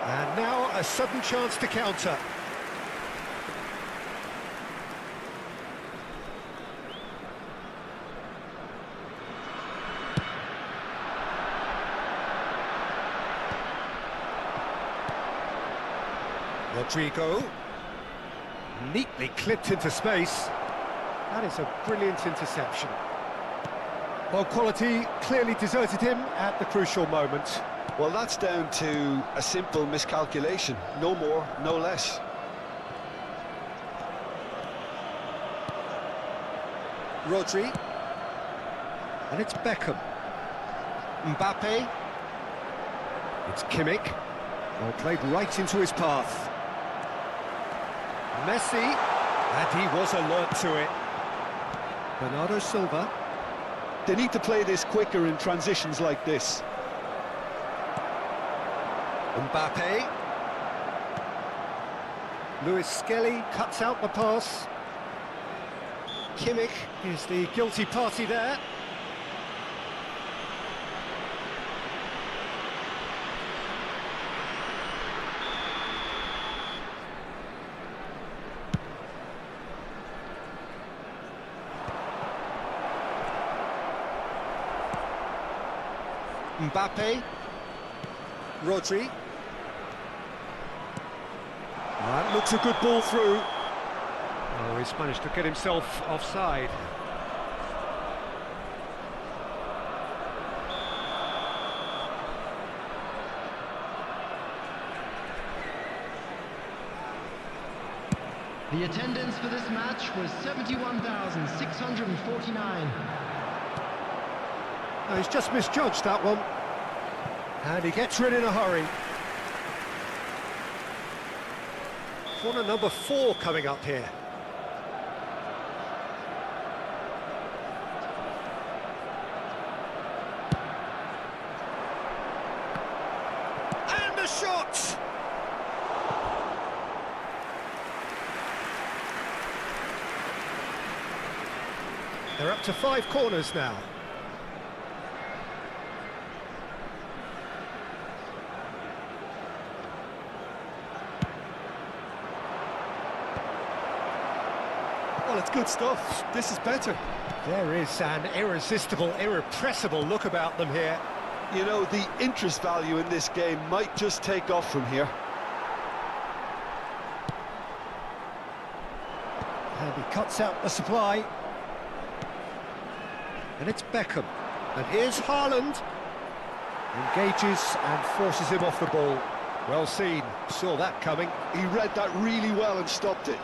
And now a sudden chance to counter. Rodrigo, neatly clipped into space. That is a brilliant interception. Well, quality clearly deserted him at the crucial moment. Well, that's down to a simple miscalculation. No more, no less. Rodri. And it's Beckham. Mbappe. It's Kimmich. Well, played right into his path. Messi. And he was alert to it. Bernardo Silva. They need to play this quicker in transitions like this. Mbappe. Lewis Skelly cuts out the pass. Kimmich is the guilty party there. Mbappe. Rodri. That looks a good ball through. Oh, he's managed to get himself offside. The attendance for this match was 71,649. Oh, he's just misjudged that one. And he gets rid in a hurry. Corner number 4 coming up here. And the shot! They're up to 5 corners now. Well, it's good stuff. This is better. There is an irresistible, irrepressible look about them here. You know, the interest value in this game might just take off from here. And he cuts out the supply. And it's Beckham. And here's Haaland. Engages and forces him off the ball. Well seen, saw that coming. He read that really well and stopped it.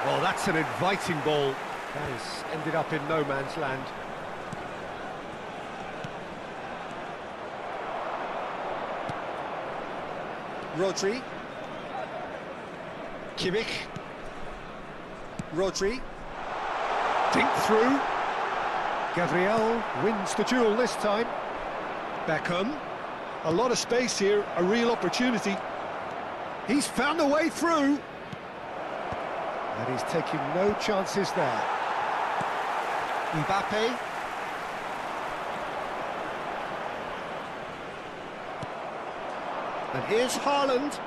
Well, that's an inviting ball. That has ended up in no man's land. Rodri. Kimmich. Rodri. Dink through. Gabriel wins the duel this time. Beckham. A lot of space here, a real opportunity. He's found a way through. And he's taking no chances there. Mbappe. And here's Haaland.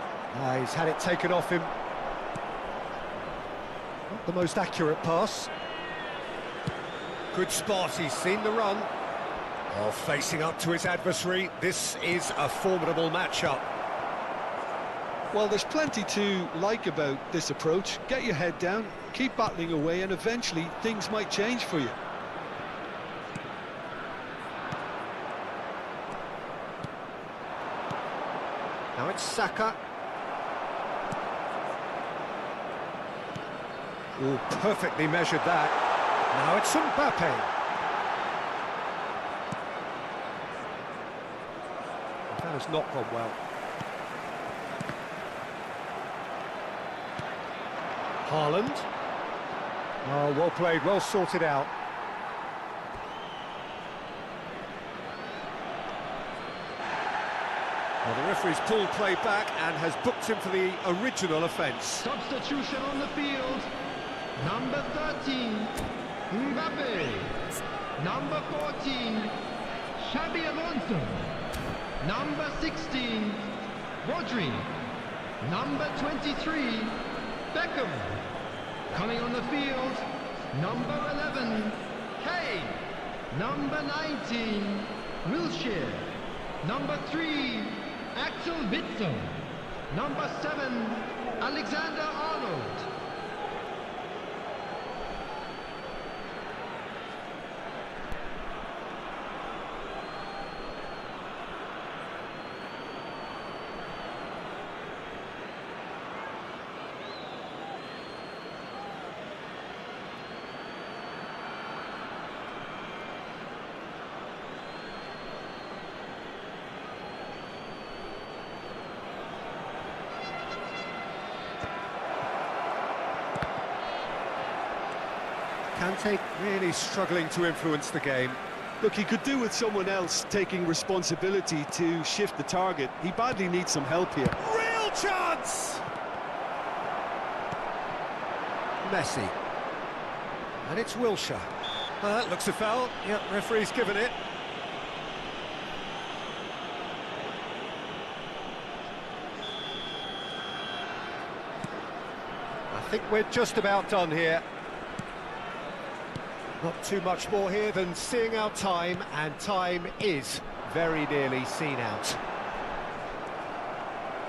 He's had it taken off him. Not the most accurate pass. Good spot, he's seen the run. Oh, facing up to his adversary, this is a formidable matchup. Well, there's plenty to like about this approach. Get your head down, keep battling away, and eventually things might change for you. Now it's Saka. Oh, perfectly measured that. Now it's Mbappe. That has not gone well. Haaland. Oh, well played, well sorted out. Well, the referee's pulled play back and has booked him for the original offence. Substitution on the field. Number 13, Mbappe. Number 14, Xabi Alonso. Number 16, Rodri. Number 23, Beckham. Coming on the field, number 11, Kane. Number 19, Wilshere. Number 3, Axel Witsel. Number 7, Alexander-Arnold. Kante really struggling to influence the game. Look, he could do with someone else taking responsibility to shift the target. He badly needs some help here. Real chance! Messi. And it's Wilshere. That looks a foul. Yep, referee's given it. I think we're just about done here. Not too much more here than seeing our time, and time is very nearly seen out.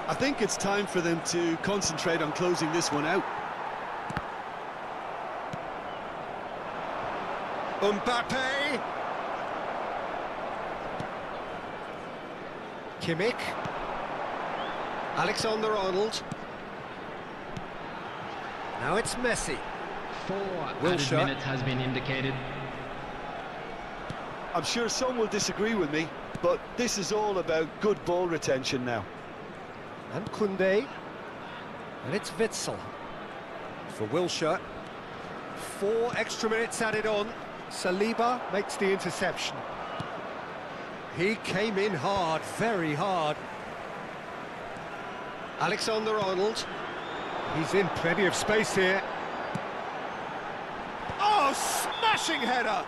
I think it's time for them to concentrate on closing this one out. Mbappe. Kimmich. Alexander-Arnold. Now it's Messi. 4 Wilshere. added minutes has been indicated. I'm sure some will disagree with me, but this is all about good ball retention now. And Koundé. And it's Witsel. For Wilshere. 4 extra minutes added on. Saliba makes the interception. He came in hard, very hard. Alexander-Arnold. He's in plenty of space here. Oh, smashing header!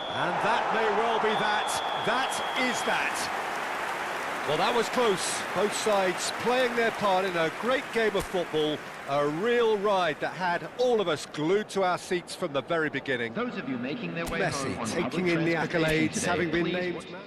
And that may well be that. That is that. Well, that was close. Both sides playing their part in a great game of football. A real ride that had all of us glued to our seats from the very beginning. Those of you making their way Messi home on taking public in the transportation accolades, today, having been please named man.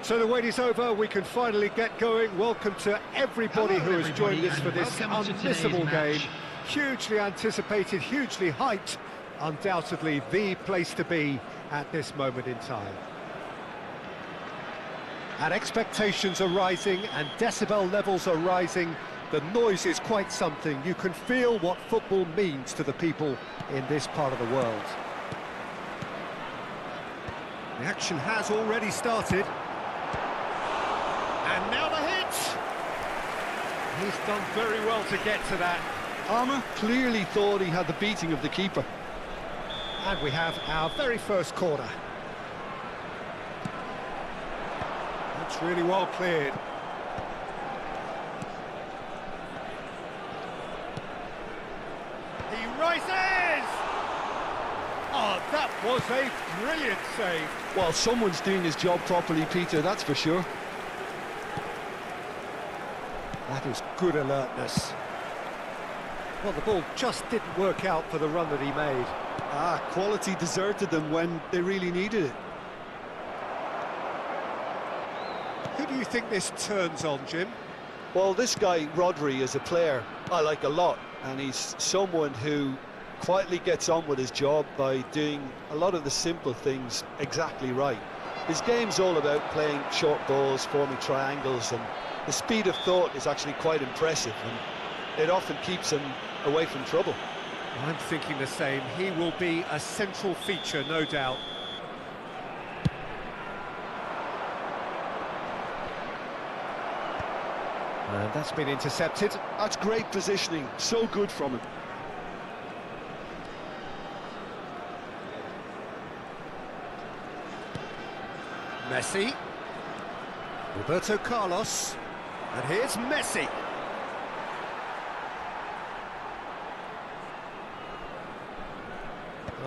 So the wait is over, we can finally get going. Welcome to everybody who has joined us for this unmissable game. Hugely anticipated, hugely hyped, undoubtedly the place to be at this moment in time. And expectations are rising and decibel levels are rising. The noise is quite something. You can feel what football means to the people in this part of the world. The action has already started. And now the hit! He's done very well to get to that. Palmer clearly thought he had the beating of the keeper. And we have our very first corner. That's really well cleared. He rises! Oh, that was a brilliant save. Well, someone's doing his job properly, Peter, that's for sure. That is good alertness. Well, the ball just didn't work out for the run that he made. Quality deserted them when they really needed it. Who do you think this turns on, Jim? Well, this guy, Rodri, is a player I like a lot, and he's someone who quietly gets on with his job by doing a lot of the simple things exactly right. His game's all about playing short balls, forming triangles, and the speed of thought is actually quite impressive, and it often keeps him away from trouble. I'm thinking the same. He will be a central feature, no doubt. And that's been intercepted. That's great positioning, so good from him. Messi. Roberto Carlos. And here's Messi.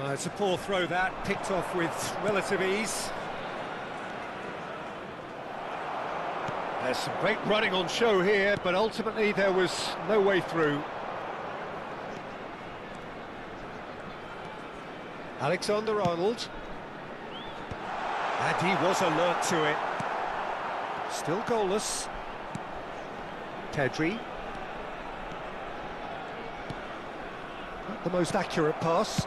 It's a poor throw that, picked off with relative ease. There's some great running on show here, but ultimately there was no way through. Alexander-Arnold. And he was alert to it. Still goalless. Pedri. Not the most accurate pass.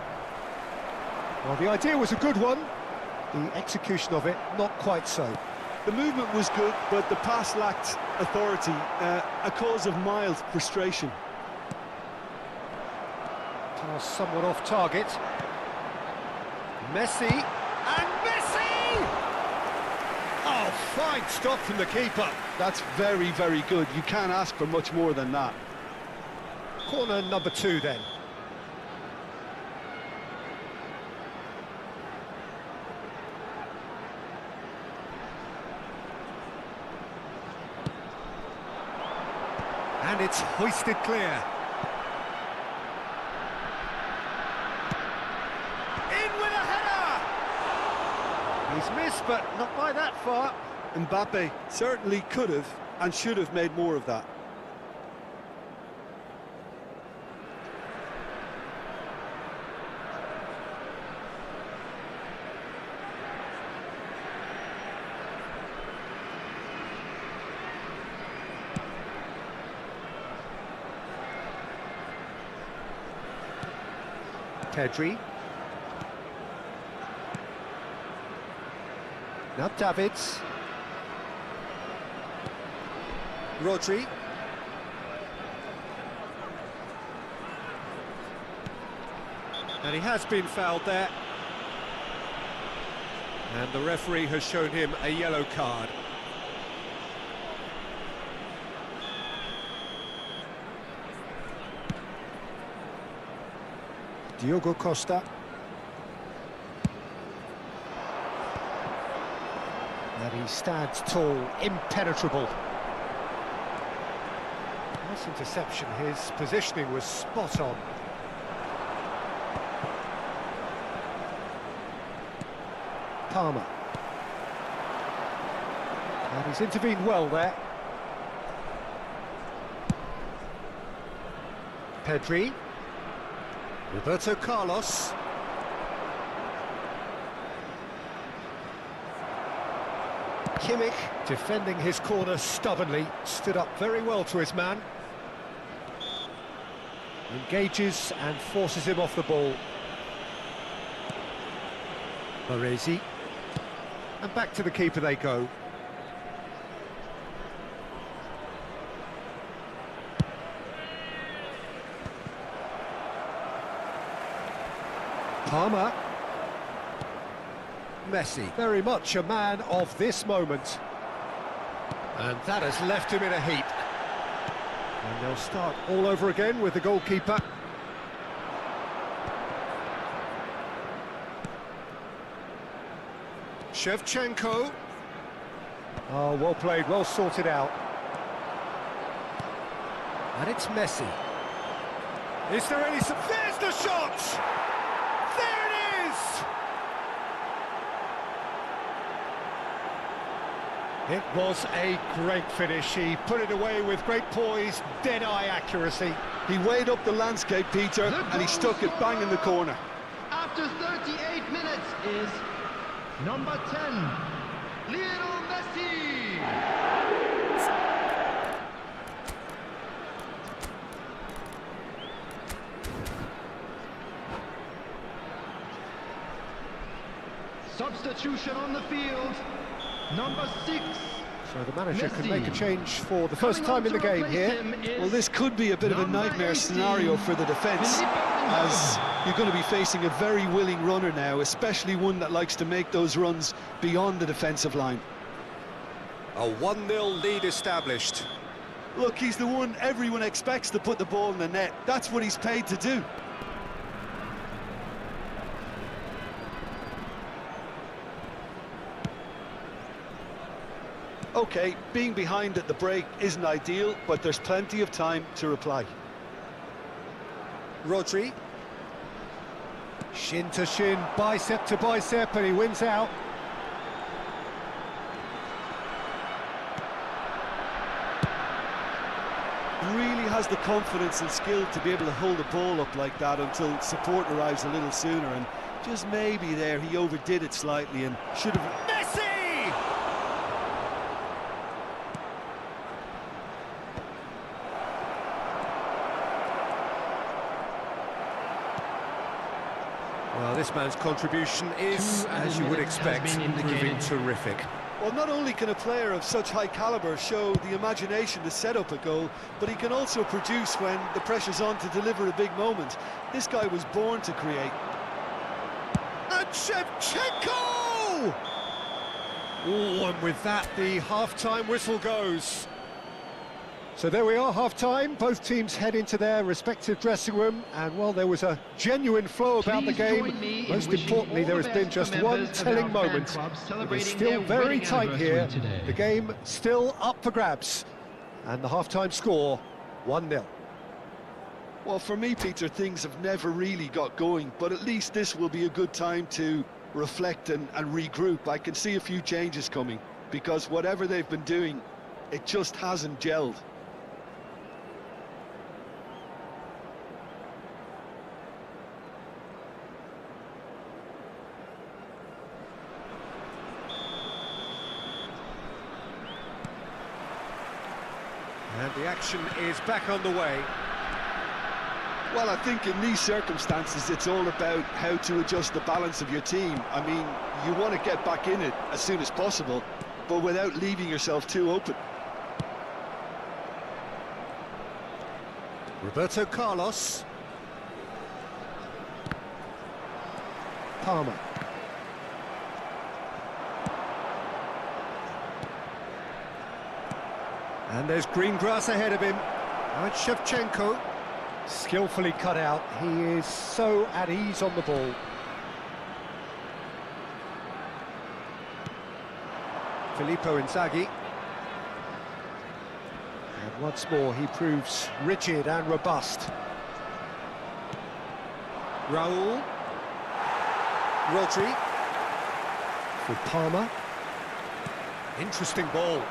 Well, the idea was a good one. The execution of it, not quite so. The movement was good, but the pass lacked authority, a cause of mild frustration. Pass somewhat off target. Messi, and Messi! Oh, fine stop from the keeper. That's very, very good. You can't ask for much more than that. Corner number 2 then. And it's hoisted clear. In with a header! He's missed, but not by that far. Mbappe certainly could have and should have made more of that. Pedri. Now Davids. Rodri. And he has been fouled there. And the referee has shown him a yellow card. Diogo Costa. And he stands tall, impenetrable. Nice interception, his positioning was spot on. Palmer. And he's intervened well there. Pedri. Roberto Carlos. Kimmich defending his corner stubbornly, stood up very well to his man. Engages and forces him off the ball. Baresi. And back to the keeper they go. Palmer. Messi, very much a man of this moment. And that has left him in a heap. And they'll start all over again with the goalkeeper. Shevchenko. Oh, well played, well sorted out. And it's Messi. Is there any... There's the shot! There it is! It was a great finish. He put it away with great poise, dead-eye accuracy. He weighed up the landscape, Peter, and he stuck it bang in the corner. After 38 minutes is number 10, Lionel Messi. Substitution on the field, number 6. So the manager Messi. can make a change for the first time in the game here. Well, this could be a bit of a nightmare scenario for the defence, as you're going to be facing a very willing runner now, especially one that likes to make those runs beyond the defensive line. A 1-0 lead established. Look, he's the one everyone expects to put the ball in the net. That's what he's paid to do. OK, being behind at the break isn't ideal, but there's plenty of time to reply. Rodri. Shin to shin, bicep to bicep, and he wins out. Really has the confidence and skill to be able to hold the ball up like that until support arrives a little sooner, and just maybe there he overdid it slightly and should have... Messi! Well, this man's contribution is, as you would expect, proving terrific. Well, not only can a player of such high calibre show the imagination to set up a goal, but he can also produce when the pressure's on to deliver a big moment. This guy was born to create. And Shevchenko! Oh, and with that, the half-time whistle goes. So there we are, half-time. Both teams head into their respective dressing room, and well, there was a genuine flow about the game. Most importantly, there has been just one telling moment. It is still very tight here. The game still up for grabs, and the half-time score 1-0. Well, for me, Peter, things have never really got going, but at least this will be a good time to reflect and regroup. I can see a few changes coming, because whatever they've been doing, it just hasn't gelled. And the action is back on the way. Well, I think in these circumstances, it's all about how to adjust the balance of your team. I mean, you want to get back in it as soon as possible, but without leaving yourself too open. Roberto Carlos. Palmer. And there's green grass ahead of him. And Shevchenko, skillfully cut out. He is so at ease on the ball. Filippo Inzaghi. And once more he proves rigid and robust. Raul. Rodri. For Palmer. Interesting ball.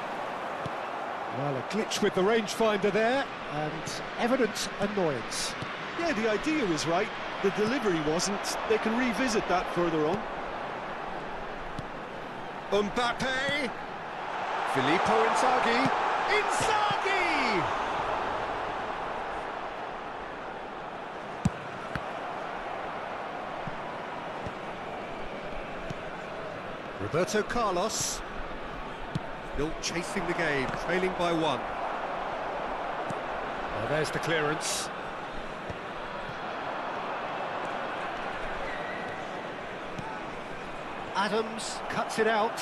Well, a glitch with the rangefinder there, and evident annoyance. Yeah, the idea was right, the delivery wasn't. They can revisit that further on. Mbappe! Filippo Inzaghi. Inzaghi! Roberto Carlos. Still chasing the game, trailing by one. Well, there's the clearance. Adams cuts it out.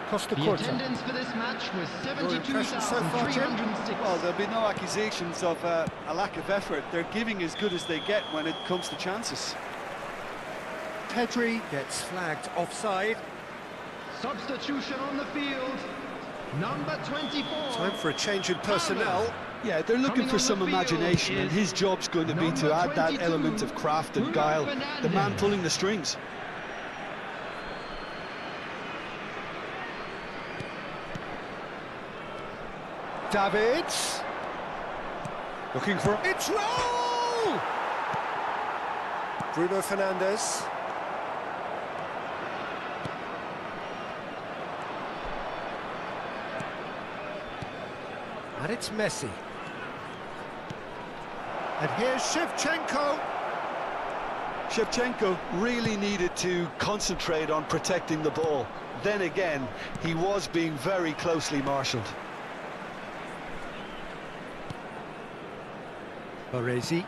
Costa The Curta. attendance for this match was Your impression so far, Jim? 72,306. Well, there'll be no accusations of a lack of effort. They're giving as good as they get when it comes to chances. Pedri gets flagged offside. Substitution on the field. Number 24. Time for a change in personnel. Yeah, they're looking Coming for on some the field imagination, and is his job's going to be to number add that 22, element of craft and Bruno guile. The man Fernandes. pulling the strings. Davids. Looking for... It's roll! Bruno Fernandes. And it's Messi. And here's Shevchenko. Shevchenko really needed to concentrate on protecting the ball. Then again, he was being very closely marshalled. Baresi.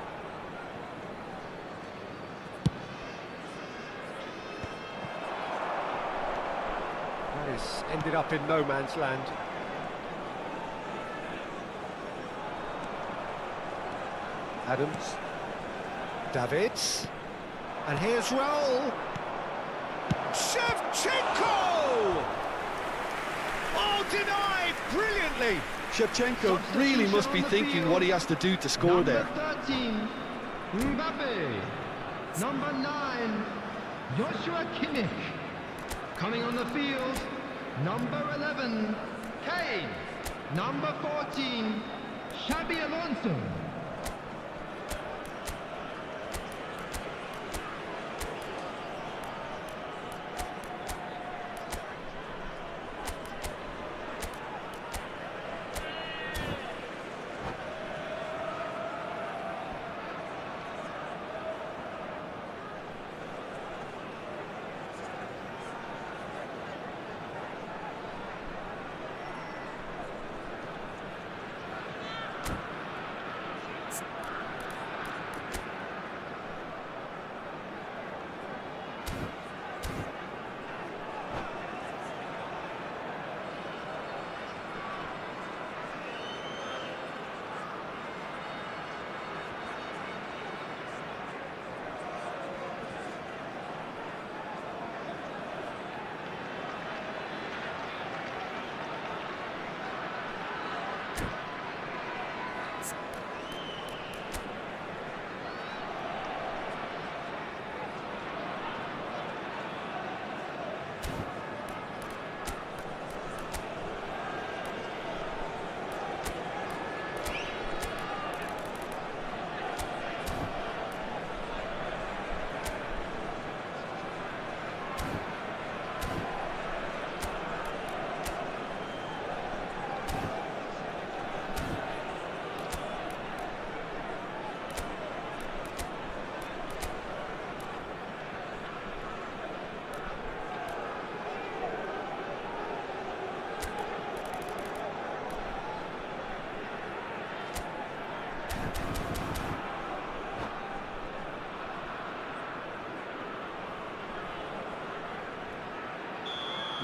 That is ended up in no man's land. Adams. Davids. And here's Raul. Shevchenko! Oh, denied brilliantly. Shevchenko really must be thinking what he has to do to score there. Number 13, Mbappe. Number 9, Joshua Kimmich. Coming on the field, number 11, Kane. Number 14, Xabi Alonso.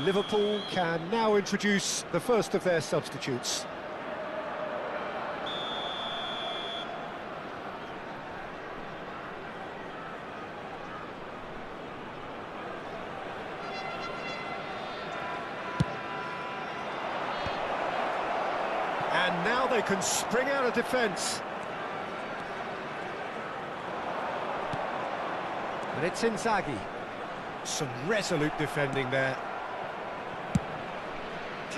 Liverpool can now introduce the first of their substitutes. And now they can spring out of defence. And it's Inzaghi. Some resolute defending there.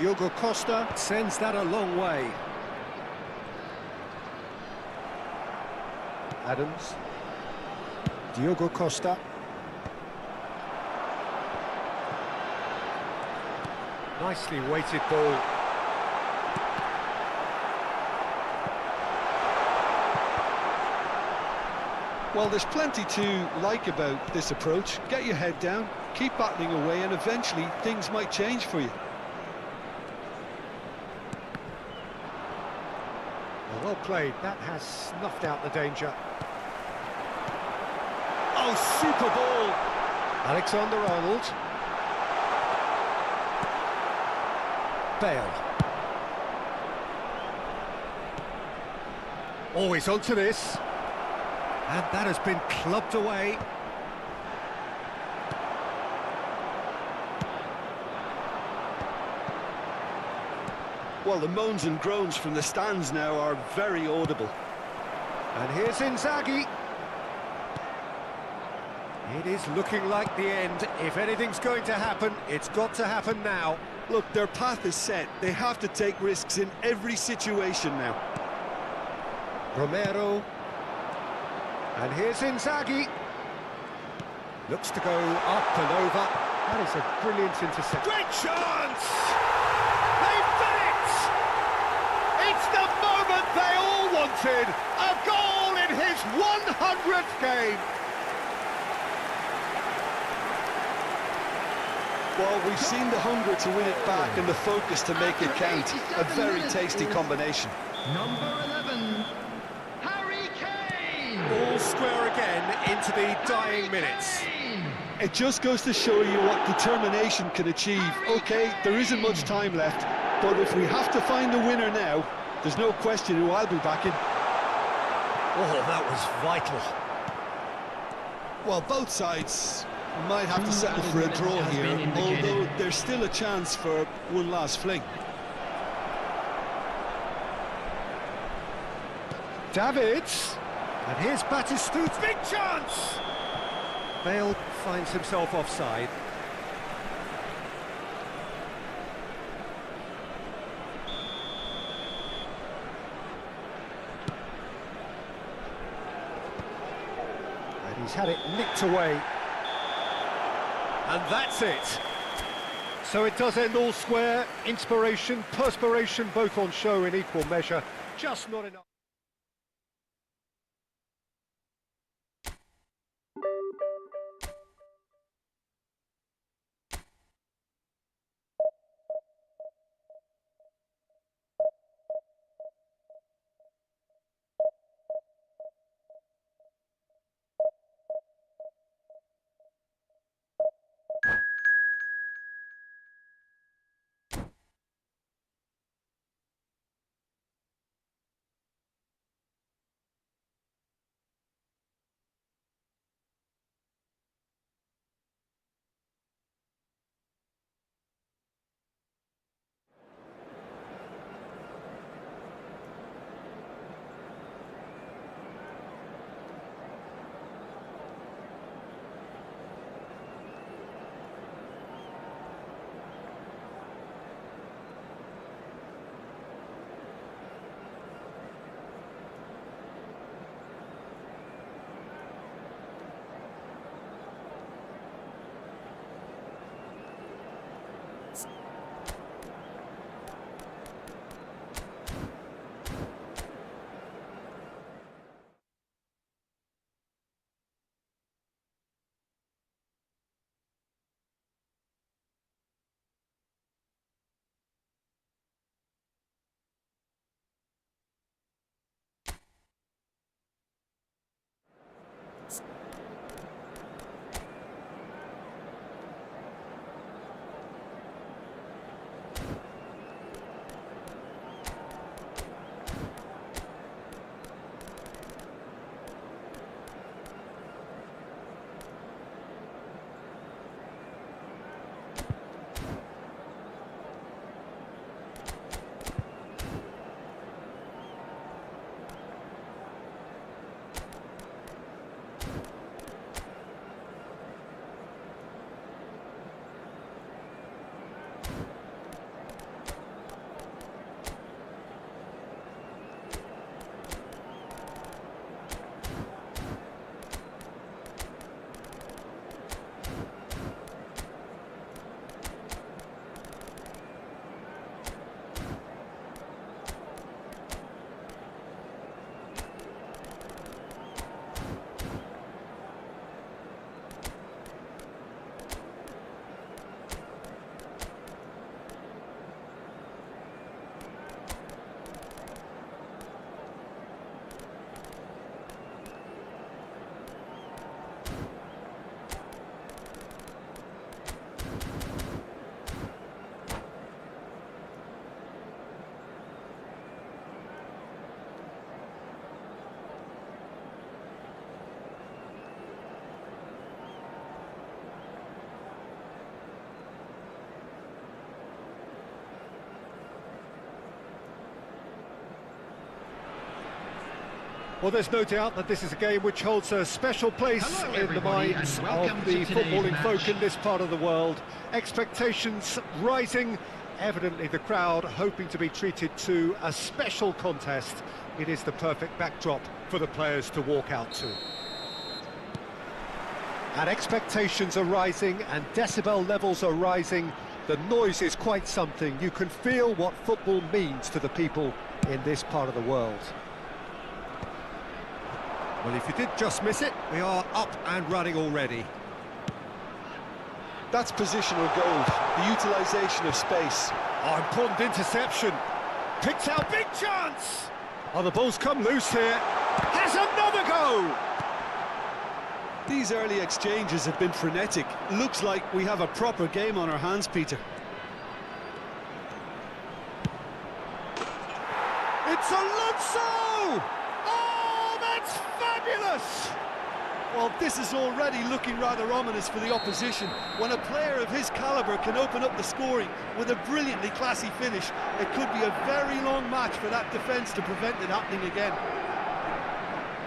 Diogo Costa sends that a long way. Adams. Diogo Costa. Nicely weighted ball. Well, there's plenty to like about this approach. Get your head down, keep battling away, and eventually things might change for you. Well played, that has snuffed out the danger. Oh, super ball! Alexander-Arnold. Bale. Always onto this. And that has been clubbed away. Well, the moans and groans from the stands now are very audible. And here's Inzaghi. It is looking like the end. If anything's going to happen, it's got to happen now. Look, their path is set. They have to take risks in every situation now. Romero. And here's Inzaghi. Looks to go up and over. That is a brilliant interception. Great chance! They've done it! It's the moment they all wanted. A goal in his 100th game. Well, we've seen the hunger to win it back and the focus to make it count. A very tasty combination. Number 11, Harry Kane! All square again into the dying minutes. It just goes to show you what determination can achieve. Okay, there isn't much time left, but if we have to find the winner now, there's no question who I'll be backing. Oh, that was vital. Well, both sides might have to settle for a draw here, although there's still a chance for one last fling. Davids, and here's Batistu's big chance! Bale finds himself offside. And he's had it nicked away. And that's it. So it does end all square. Inspiration, perspiration, both on show in equal measure. Just not enough. Well, there's no doubt that this is a game which holds a special place Hello, in the everybody, minds and welcome of to the today's footballing match. folk in this part of the world. Expectations rising, evidently the crowd hoping to be treated to a special contest. It is the perfect backdrop for the players to walk out to. And expectations are rising and decibel levels are rising. The noise is quite something. You can feel what football means to the people in this part of the world. Well, if you did just miss it, we are up and running already. That's positional gold, the utilisation of space. Oh, important interception. Picks out, big chance! Oh, the ball's come loose here. Has another go! These early exchanges have been frenetic. Looks like we have a proper game on our hands, Peter. It's Alonso! Oh, that's fabulous! Well, this is already looking rather ominous for the opposition. When a player of his calibre can open up the scoring with a brilliantly classy finish, it could be a very long match for that defence to prevent it happening again.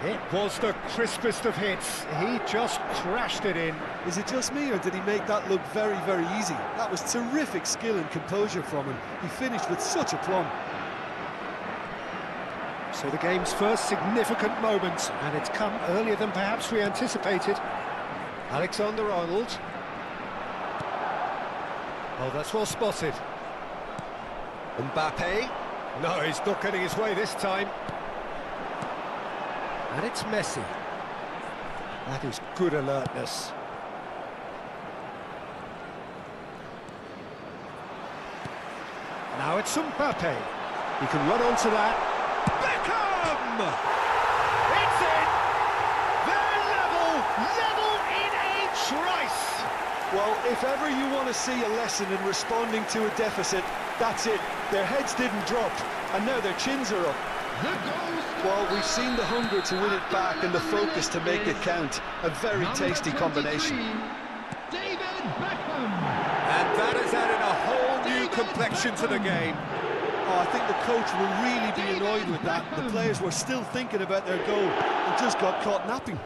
It was the crispest of hits. He just crashed it in. Is it just me, or did he make that look very, very easy? That was terrific skill and composure from him. He finished with such aplomb. So the game's first significant moment, and it's come earlier than perhaps we anticipated. Alexander-Arnold. Oh, that's well spotted. Mbappe. No, he's not getting his way this time. And it's Messi. That is good alertness. Now it's Mbappe. He can run onto that. Beckham! It's in! They're level in a trice! Well, if ever you want to see a lesson in responding to a deficit, that's it. Their heads didn't drop, and now their chins are up. The goal Well, we've seen the hunger to win it back and the focus to make it count. A very tasty combination. David Beckham. And that has added a whole new complexion to the game. Oh, I think the coach will really be annoyed with that. The players were still thinking about their goal and just got caught napping.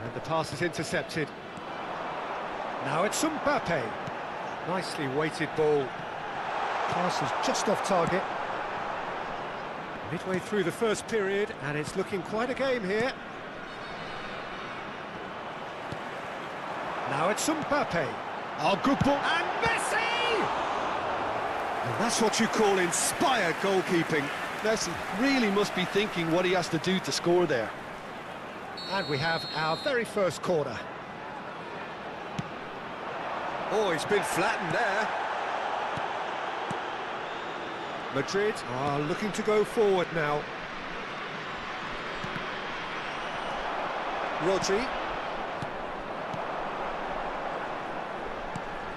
And the pass is intercepted. Now it's Mbappe. Nicely weighted ball. Pass is just off target. Midway through the first period, and it's looking quite a game here. Now it's Mbappe. Oh, good ball. And Messi! And that's what you call inspired goalkeeping. Messi really must be thinking what he has to do to score there. And we have our very first corner. Oh, he's been flattened there. Madrid are looking to go forward now. Rodri.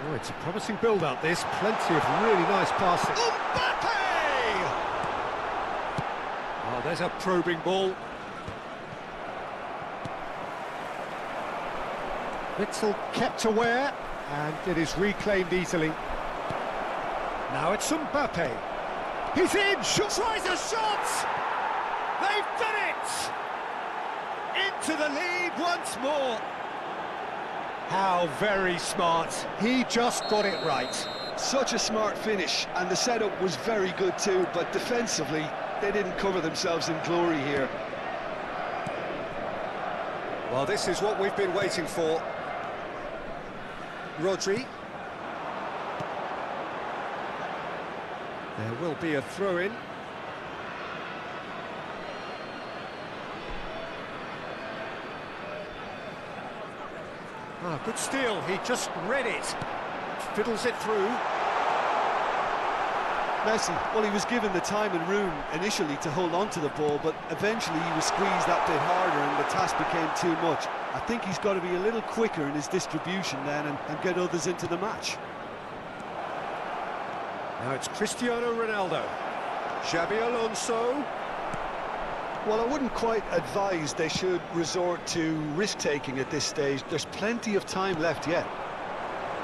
Oh, it's a promising build-up, this. Plenty of really nice passing. Mbappe! Oh, there's a probing ball. Witzel kept aware, and it is reclaimed easily. Now it's Mbappe. He's in! Tries a shot! They've done it! Into the lead once more. How very smart. He just got it right. Such a smart finish, and the setup was very good too, but defensively, they didn't cover themselves in glory here. Well, this is what we've been waiting for. Rodri. There will be a throw-in. Ah, good steal. He just read it. Fiddles it through. Messi, well, he was given the time and room initially to hold on to the ball, but eventually he was squeezed that bit harder and the task became too much. I think he's got to be a little quicker in his distribution then and get others into the match. Now it's Cristiano Ronaldo. Xabi Alonso. Well, I wouldn't quite advise they should resort to risk-taking at this stage. There's plenty of time left yet.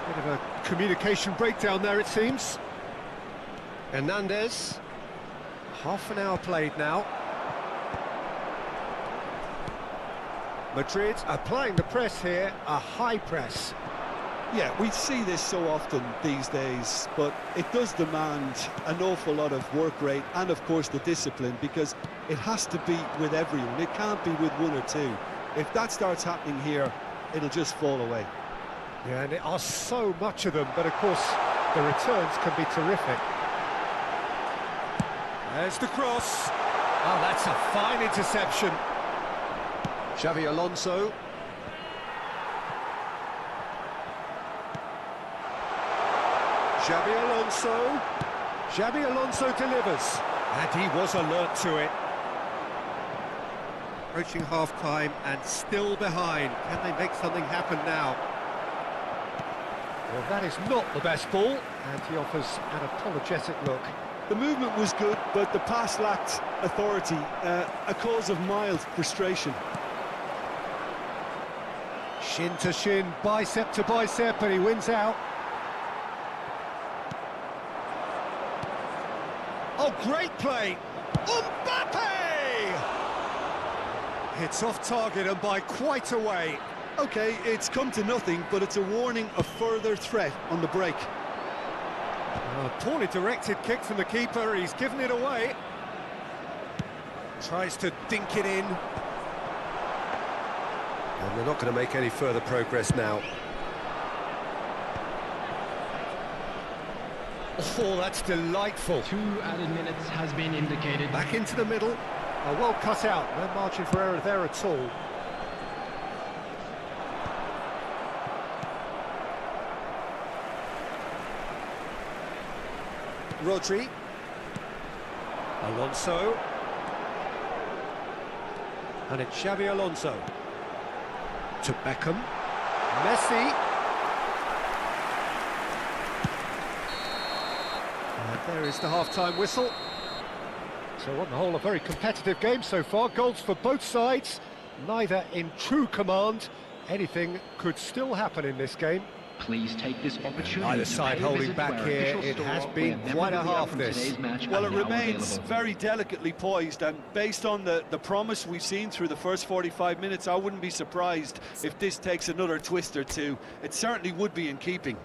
Bit of a communication breakdown there, it seems. Hernandez. Half an hour played now. Madrid applying the press here, a high press. Yeah, we see this so often these days, but it does demand an awful lot of work rate and, of course, the discipline, because it has to be with everyone. It can't be with one or two. If that starts happening here, it'll just fall away. Yeah, and there are so much of them, but of course, the returns can be terrific. There's the cross. Oh, that's a fine interception. Xavi Alonso. Xavi Alonso delivers, and he was alert to it. Approaching half-time and still behind. Can they make something happen now? Well, that is not the best ball, and he offers an apologetic look. The movement was good, but the pass lacked authority, a cause of mild frustration. Shin to shin, bicep to bicep, and he wins out. Oh, great play! Mbappe! It's off target and by quite a way. OK, it's come to nothing, but it's a warning of further threat on the break. A poorly directed kick from the keeper, he's given it away. Tries to dink it in. And they're not going to make any further progress now. Oh, that's delightful. 2 added minutes has been indicated. Back into the middle. Oh, well cut out. No margin for error there at all. Rodri. Alonso. And it's Xavi Alonso. To Beckham. Messi. And there is the half-time whistle. So on the whole, a very competitive game so far. Goals for both sides, neither in true command. Anything could still happen in this game. Please take this opportunity. Either side holding back here. It has been quite a half this. Well, it remains very delicately poised, and based on the promise we've seen through the first 45 minutes, I wouldn't be surprised if this takes another twist or two. It certainly would be in keeping.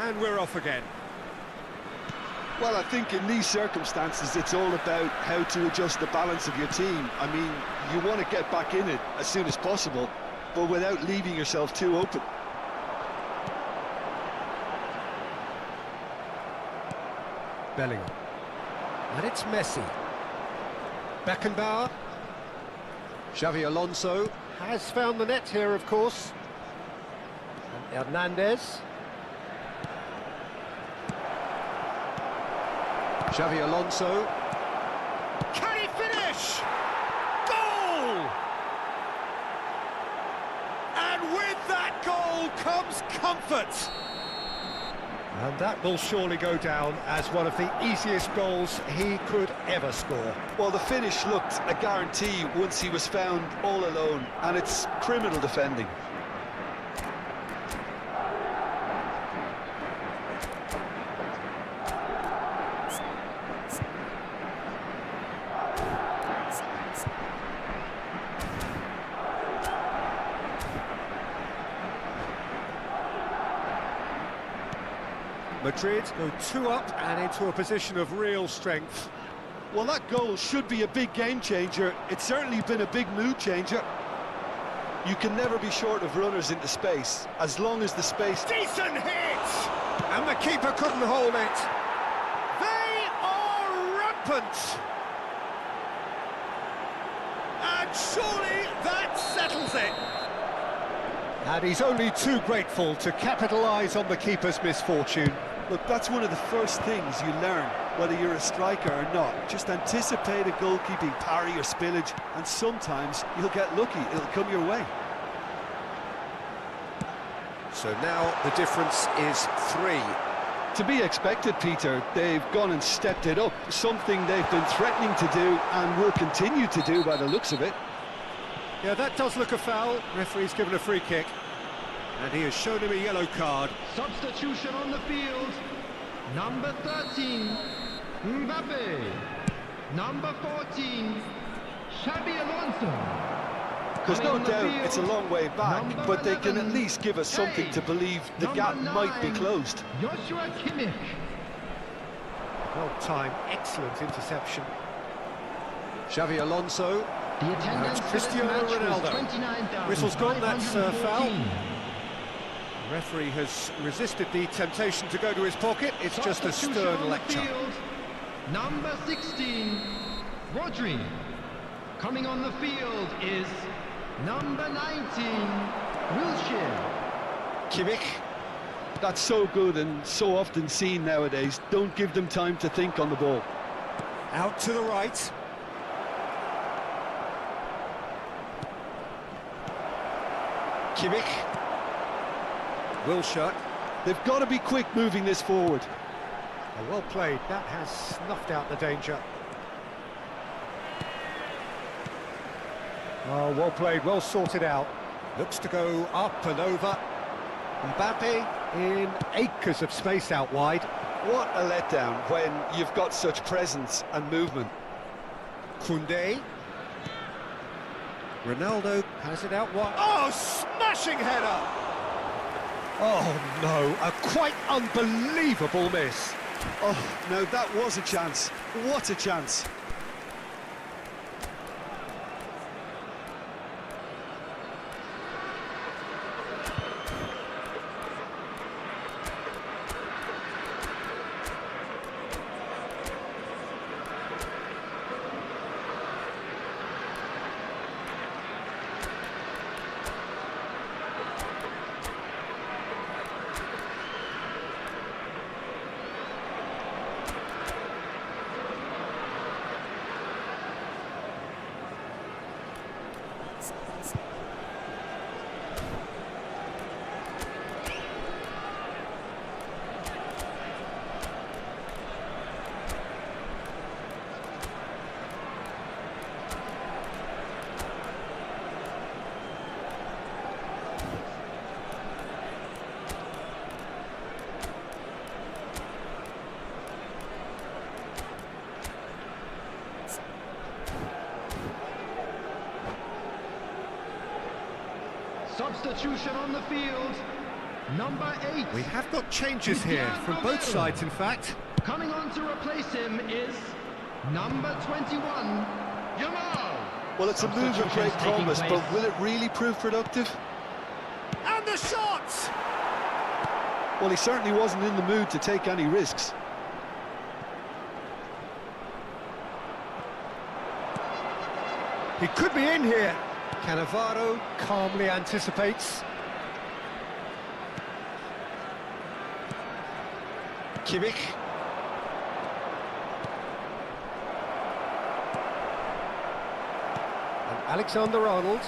And we're off again. Well, I think in these circumstances, it's all about how to adjust the balance of your team. I mean, you want to get back in it as soon as possible, but without leaving yourself too open. Bellingham. And it's Messi. Beckenbauer. Xavi Alonso has found the net here, of course. And Hernandez. Xavi Alonso. Can he finish? Goal! And with that goal comes comfort. And that will surely go down as one of the easiest goals he could ever score. Well, the finish looked a guarantee once he was found all alone, and it's criminal defending. Madrid go 2 up and into a position of real strength. Well, that goal should be a big game changer. It's certainly been a big mood changer. You can never be short of runners into space, as long as the space... Decent hit! And the keeper couldn't hold it. They are rampant! And surely that settles it. And he's only too grateful to capitalise on the keeper's misfortune. Look, that's one of the first things you learn, whether you're a striker or not. Just anticipate a goalkeeping parry or spillage, and sometimes you'll get lucky, it'll come your way. So now the difference is 3. To be expected, Peter. They've gone and stepped it up, something they've been threatening to do and will continue to do by the looks of it. Yeah, that does look a foul. Referee's given a free kick. And he has shown him a yellow card. Substitution on the field. Number 13, Mbappe. Number 14, Xabi Alonso. There's no Coming on the doubt field, it's a long way back, number but they can 11, at least give us something to believe the gap number might be 9, closed. Joshua Kimmich. Well timed, excellent interception. Xavi Alonso. The attendance It's for this Cristiano match was Ronaldo. 29,514. Whistle's gone, that's a foul. The referee has resisted the temptation to go to his pocket. It's just a Substitution stern on the lecture. field. Number 16, Rodri. Coming on the field is number 19, Wilshere. Kimmich. That's so good and so often seen nowadays. Don't give them time to think on the ball. Out to the right. Kimmich. Wilshere. They've got to be quick moving this forward. Oh, well played. That has snuffed out the danger. Oh, well played, well sorted out. Looks to go up and over. Mbappe in acres of space out wide. What a letdown when you've got such presence and movement. Koundé. Ronaldo has it out wide. Oh, smashing header! Oh no, a quite unbelievable miss. Oh, no, that was a chance. What a chance. Substitution on the field. Number 8. We have got changes here from both sides, in fact. Coming on to replace him is number 21, Yamal. Well, it's a move of great promise, but will it really prove productive? And the shots! Well, he certainly wasn't in the mood to take any risks. He could be in here. Cannavaro calmly anticipates. Kimmich. And Alexander-Arnold.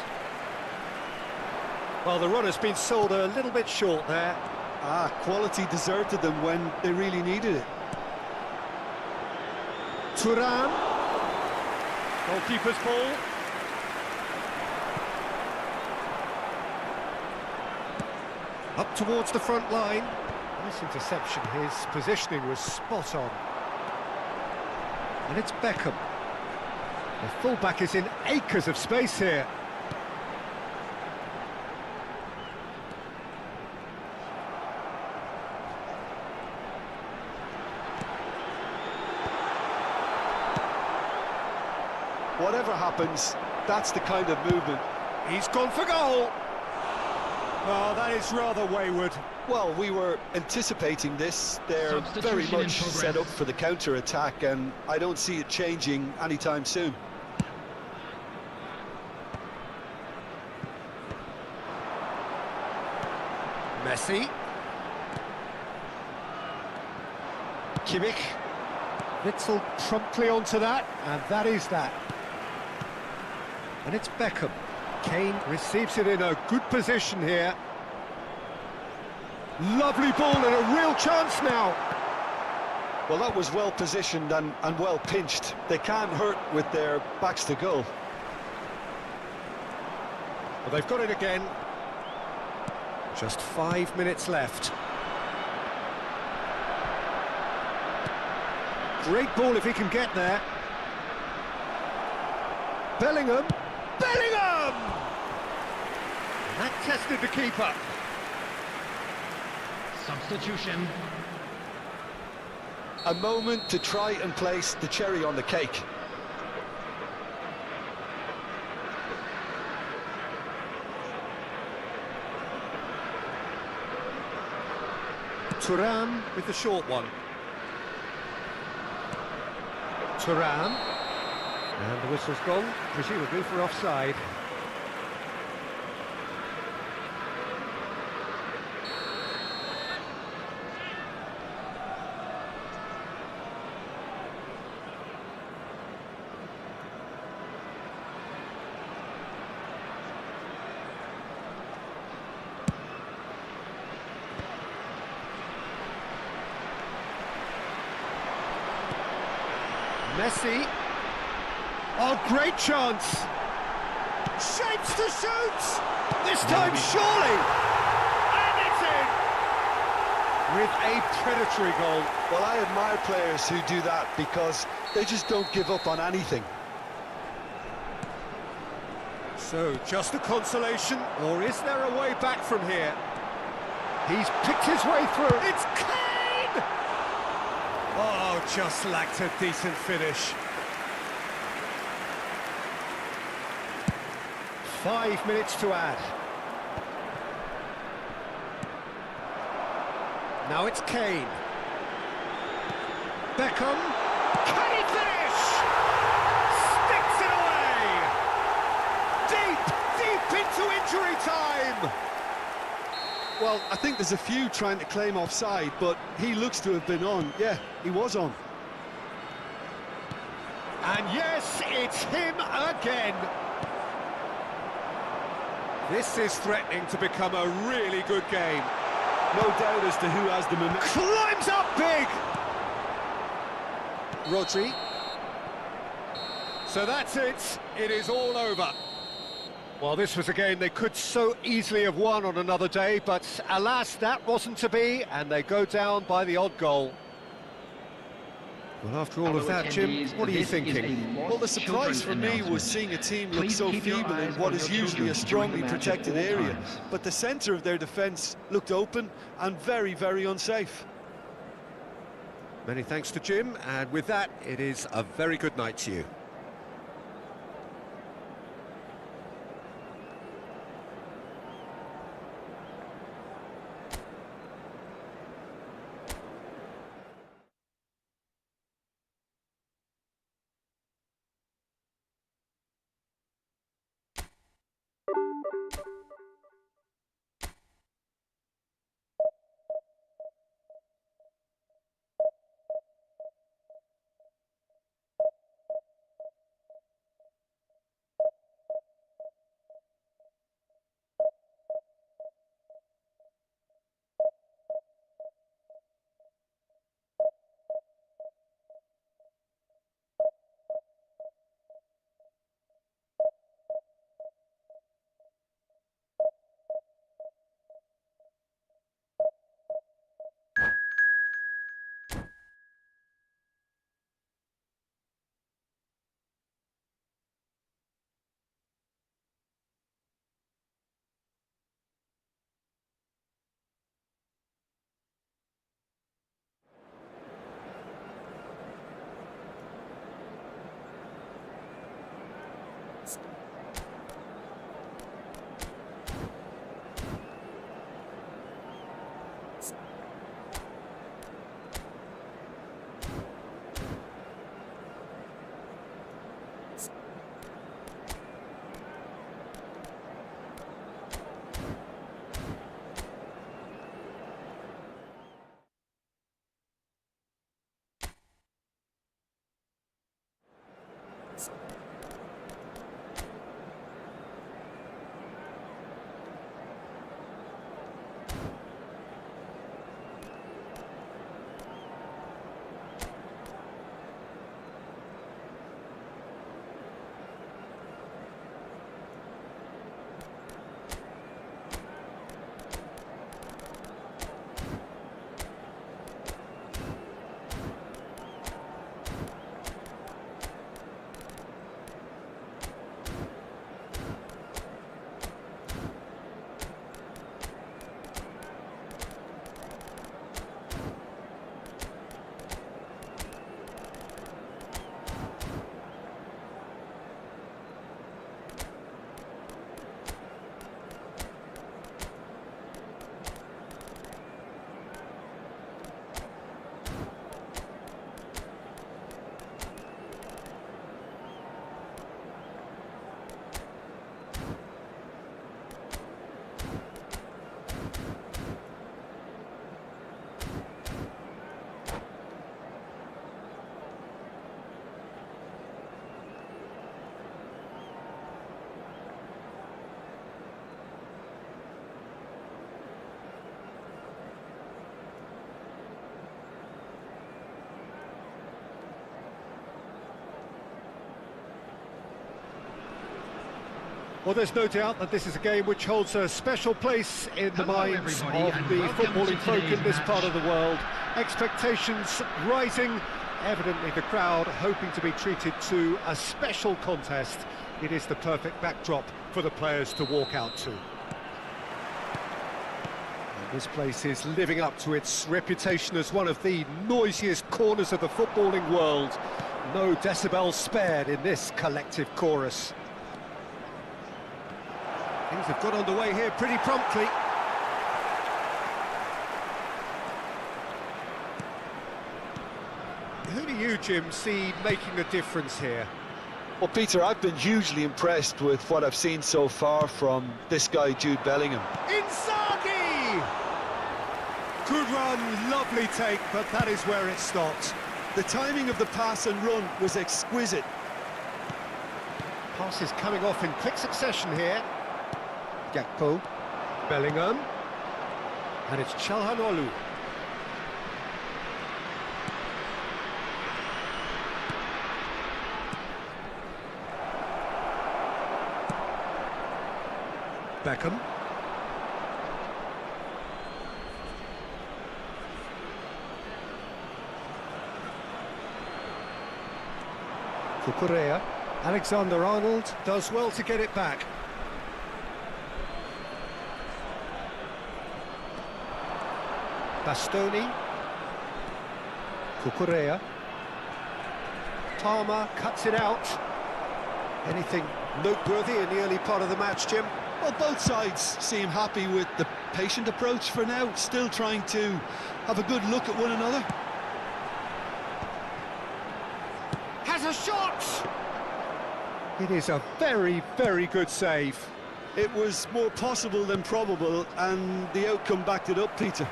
Well, the run has been sold a little bit short there. Ah, quality deserted them when they really needed it. Thuram. Goalkeeper's ball. Up towards the front line. Nice interception, his positioning was spot on. And it's Beckham. The fullback is in acres of space here. Whatever happens, that's the kind of movement. He's gone for goal. Oh, that is rather wayward. Well, we were anticipating this. They're very Substitution in much progress. set up for the counter-attack, and I don't see it changing anytime soon. Messi. Kimmich. Witzel promptly onto that, and that is that. And it's Beckham. Kane receives it in a good position here. Lovely ball and a real chance now. Well, that was well positioned and well pinched. They can't hurt with their backs to goal. Well, they've got it again. Just 5 minutes left. Great ball if he can get there. Bellingham. Bellingham! That tested the keeper. Substitution. A moment to try and place the cherry on the cake. Thuram with the short one. Thuram. And the whistle's gone, presumably for offside. Messi. Oh, great chance. Shapes to shoot. This time, surely. And it's in. With a predatory goal. Well, I admire players who do that because they just don't give up on anything. So, just a consolation, or is there a way back from here? He's picked his way through. It's Kane! Oh, just lacked a decent finish. 5 minutes to add. Now it's Kane. Beckham. Can he finish? Sticks it away. Deep into injury time. Well, I think there's a few trying to claim offside, but he looks to have been on. Yeah, he was on. And yes, it's him again. This is threatening to become a really good game. No doubt as to who has the momentum. Climbs up big! Rodri. So that's it. It is all over. Well, this was a game they could so easily have won on another day, but alas, that wasn't to be, and they go down by the odd goal. Well, after all of that, Jim, what are you thinking? Well, the surprise for me was seeing a team look so feeble in what is usually a strongly protected area. But the centre of their defence looked open and very, very unsafe. Many thanks to Jim, and with that, it is a very good night to you. Well, there's no doubt that this is a game which holds a special place in the minds of the footballing folk in this part of the world. Expectations rising, evidently the crowd hoping to be treated to a special contest. It is the perfect backdrop for the players to walk out to. And this place is living up to its reputation as one of the noisiest corners of the footballing world. No decibels spared in this collective chorus. Things have got underway here pretty promptly. Who do you, Jim, see making a difference here? Well, Peter, I've been hugely impressed with what I've seen so far from this guy, Jude Bellingham. Inzaghi! Good run, lovely take, but that is where it stopped. The timing of the pass and run was exquisite. Passes coming off in quick succession here. Gakpo, Bellingham, and it's Çalhanoğlu. Beckham. Cucurella. Alexander-Arnold does well to get it back. Bastoni. Cucurella. Palmer cuts it out. Anything noteworthy in the early part of the match, Jim? Well, both sides seem happy with the patient approach for now, still trying to have a good look at one another. Has a shot! It is a very, very good save. It was more possible than probable, and the outcome backed it up, Peter.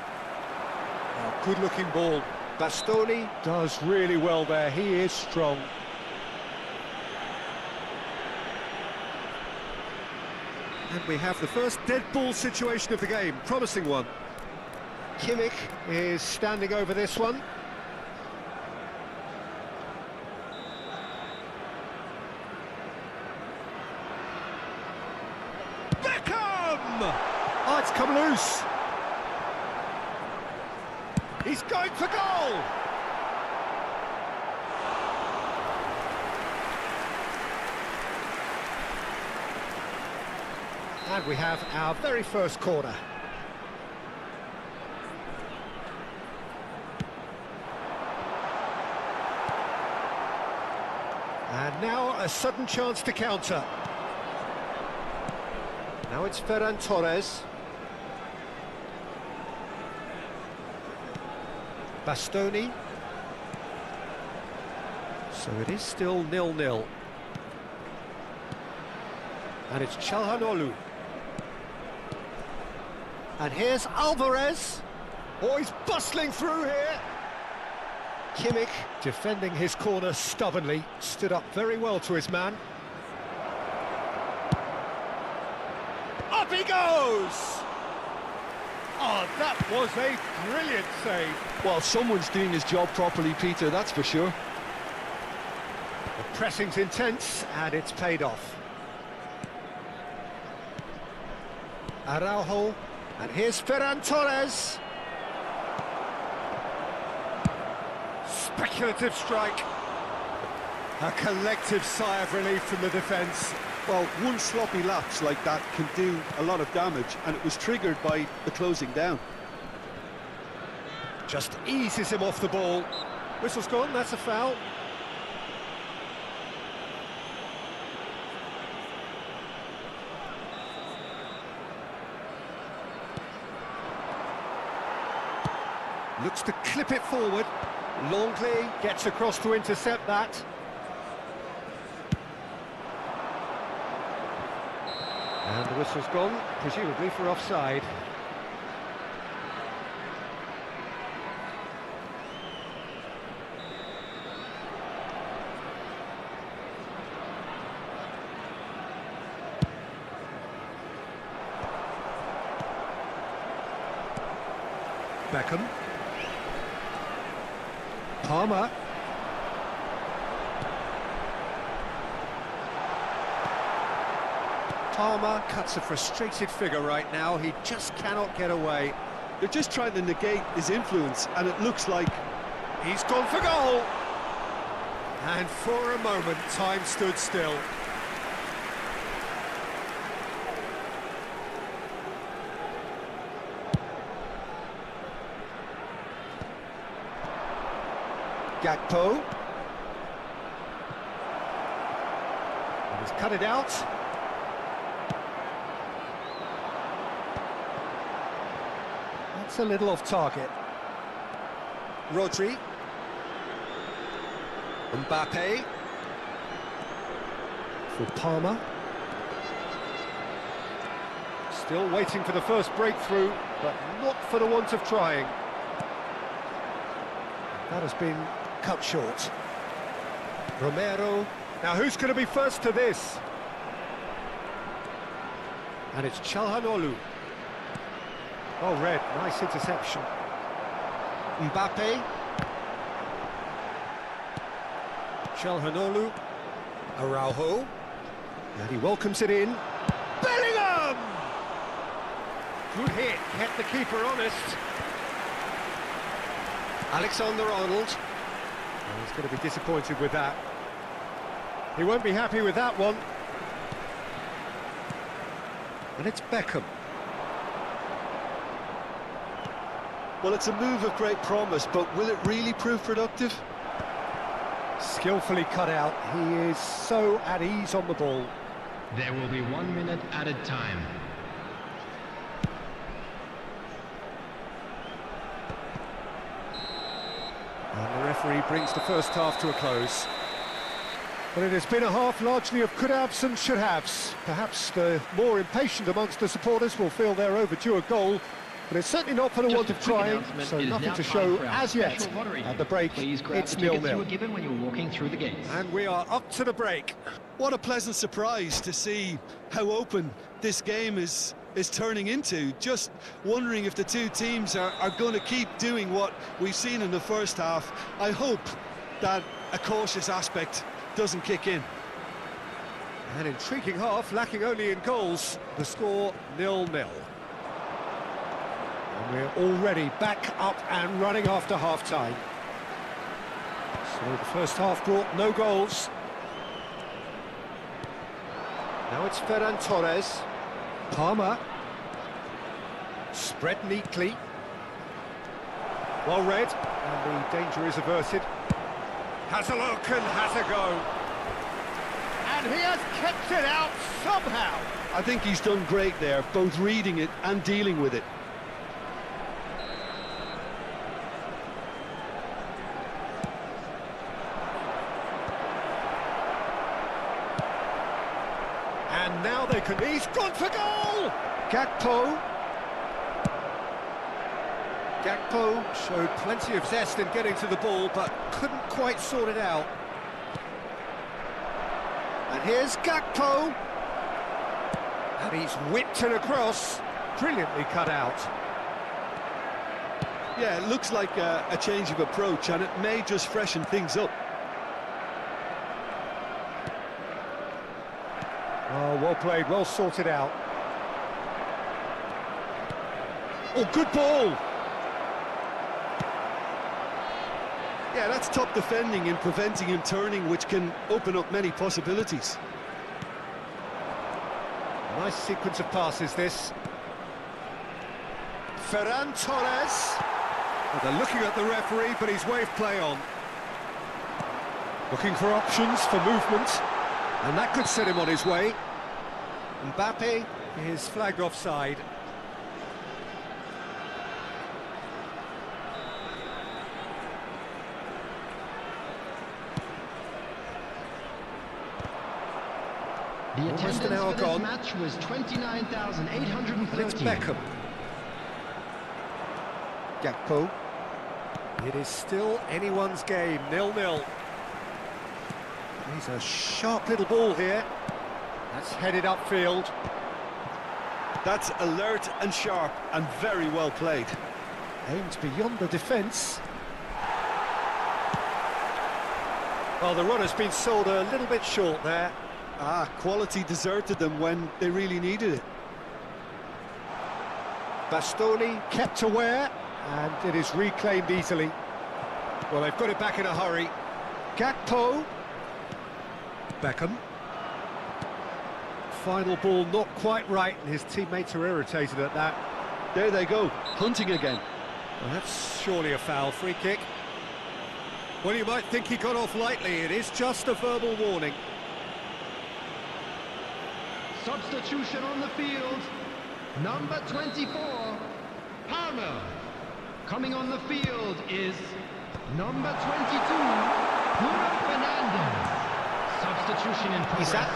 Oh, good-looking ball. Bastoni does really well there. He is strong. And we have the first dead ball situation of the game. Promising one. Kimmich is standing over this one. Beckham! Oh, it's come loose. He's going for goal! And we have our very first corner. And now a sudden chance to counter. Now it's Ferran Torres. Bastoni. So it is still 0-0. And it's Çalhanoğlu. And here's Alvarez. Oh, he's bustling through here. Kimmich, defending his corner stubbornly, stood up very well to his man. Up he goes! Oh, that was a brilliant save. Well, someone's doing his job properly, Peter, that's for sure. The pressing's intense, and it's paid off. Araujo, and here's Ferran Torres. Speculative strike. A collective sigh of relief from the defence. Well, one sloppy lapse like that can do a lot of damage, and it was triggered by the closing down. Just eases him off the ball. Whistle's gone, that's a foul. Looks to clip it forward. Longley gets across to intercept that. And the whistle's gone, presumably for offside. Beckham. Palmer. Palmer cuts a frustrated figure right now. He just cannot get away. They're just trying to negate his influence, and it looks like He's gone for goal. And for a moment, time stood still. Gakpo. He's cut it out. That's a little off target. Rodri. Mbappe. For Palmer. Still waiting for the first breakthrough, but not for the want of trying. That has been cut short. Romero. Now who's going to be first to this? And it's Çalhanoğlu. Oh, red, nice interception. Mbappe. Çalhanoğlu. Araujo. And he welcomes it in. Bellingham! Good hit, kept the keeper honest. Alexander-Arnold. Oh, he's going to be disappointed with that. He won't be happy with that one. And it's Beckham. Well, it's a move of great promise, but will it really prove productive? Skillfully cut out. He is so at ease on the ball. There will be 1 minute added time. And the referee brings the first half to a close. But it has been a half largely of could-haves and should-haves. Perhaps the more impatient amongst the supporters will feel they're overdue a goal, but it's certainly not for the want of trying, so nothing to show as yet. At the break, it's 0-0. Given when you're walking through the gates. And we are up to the break. What a pleasant surprise to see how open this game is turning into. Just wondering if the two teams are going to keep doing what we've seen in the first half. I hope that a cautious aspect doesn't kick in. An intriguing half, lacking only in goals. The score 0-0. And we're already back up and running after half-time. So the first half brought no goals. Now it's Ferran Torres. Palmer. Spread neatly. Well read, and the danger is averted. Has a look and has a go. And he has kept it out somehow. I think he's done great there, both reading it and dealing with it. And now they can... He's gone for goal! Gakpo. Gakpo showed plenty of zest in getting to the ball, but couldn't quite sort it out. And here's Gakpo. And he's whipped it across. Brilliantly cut out. Yeah, it looks like a change of approach, and it may just freshen things up. Oh, well played, well sorted out. Oh, good ball! Yeah, that's top defending and preventing him turning, which can open up many possibilities. Nice sequence of passes, this. Ferran Torres. Well, they're looking at the referee, but he's waved play on. Looking for options, for movement, and that could set him on his way. Mbappe is flagged offside. The Almost attendance an hour for this gone. match was 29,813. And it's Beckham. Gakpo. It is still anyone's game, 0-0. He's a sharp little ball here. That's headed upfield. That's alert and sharp and very well played. Aimed beyond the defence. Well, the run has been sold a little bit short there. Quality deserted them when they really needed it. Bastoni kept aware, and it is reclaimed easily. Well, they've got it back in a hurry. Gakpo. Beckham. Final ball not quite right, and his teammates are irritated at that. There they go, hunting again. Well, that's surely a foul. Free kick. Well, you might think he got off lightly. It is just a verbal warning. Substitution on the field. Number 24, Palmer. Coming on the field is number 22, Bruno Fernandes. Substitution in progress. Isaac.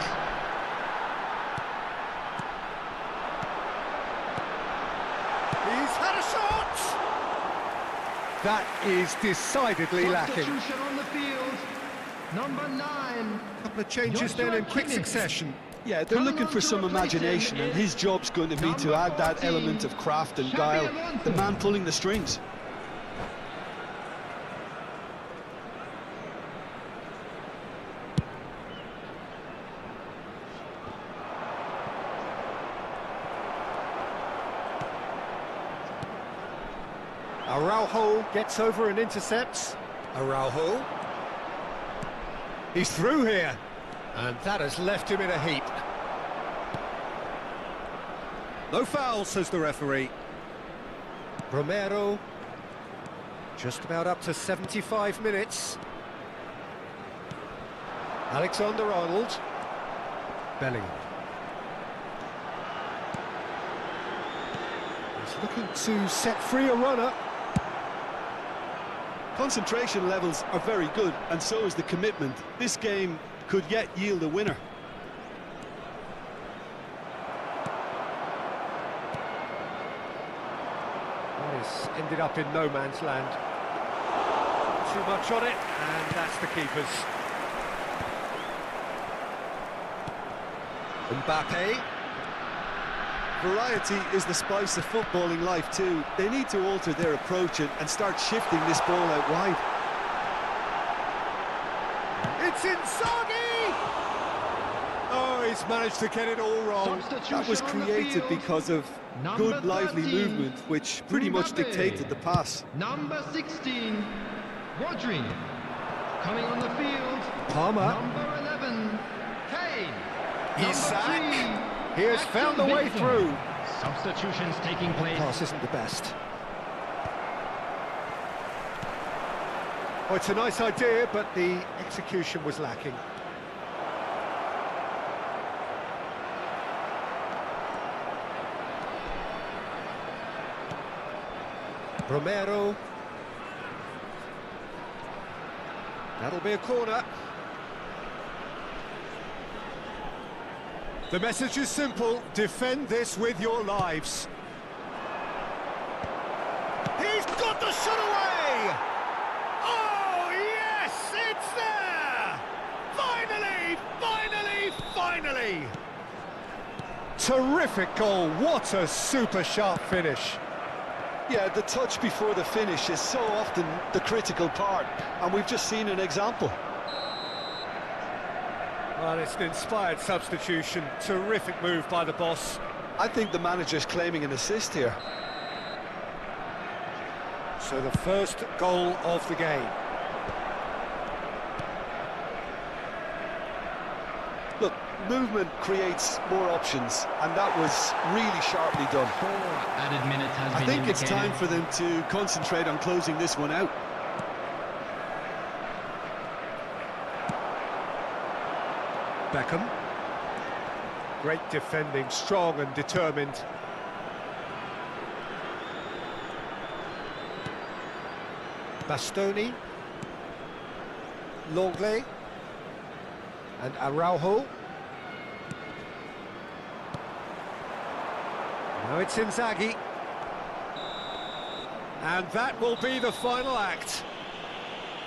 He's had a shot! That is decidedly lacking. Substitution on the field. Number 9. Couple of changes then in quick succession. Yeah, they're looking for some imagination, and his job's going to be to add that element of craft and guile. The man pulling the strings. Araujo gets over and intercepts. Araujo. He's through here. And that has left him in a heap. No foul, says the referee. Romero. Just about up to 75 minutes. Alexander-Arnold. Bellingham. He's looking to set free a runner. Concentration levels are very good, and so is the commitment. This game could yet yield a winner. This ended up in no man's land. Too much on it, and that's the keeper's. Mbappe. Variety is the spice of footballing life too. They need to alter their approach and start shifting this ball out wide. It's Inzaghi! Oh, he's managed to get it all wrong. That was created because of good, lively movement, which pretty much dictated the pass. Number 16, Rodri. Coming on the field, Palmer. number 11, Kane. Isaac. He has found the way through. Substitutions taking place. Pass isn't the best. Oh, it's a nice idea, but the execution was lacking. Romero. That'll be a corner. The message is simple: defend this with your lives. He's got the shot away! Oh, yes, it's there! Finally, finally, finally! Terrific goal, what a super sharp finish. Yeah, the touch before the finish is so often the critical part, and we've just seen an example. Well, it's an inspired substitution. Terrific move by the boss. I think the manager's claiming an assist here. So the first goal of the game. Look, movement creates more options, and that was really sharply done. 4 added minutes has I been think it's indicated. time for them to concentrate on closing this one out. Beckham. Great defending, strong and determined. Bastoni. Longley. And Araujo. Now it's Inzaghi. And that will be the final act.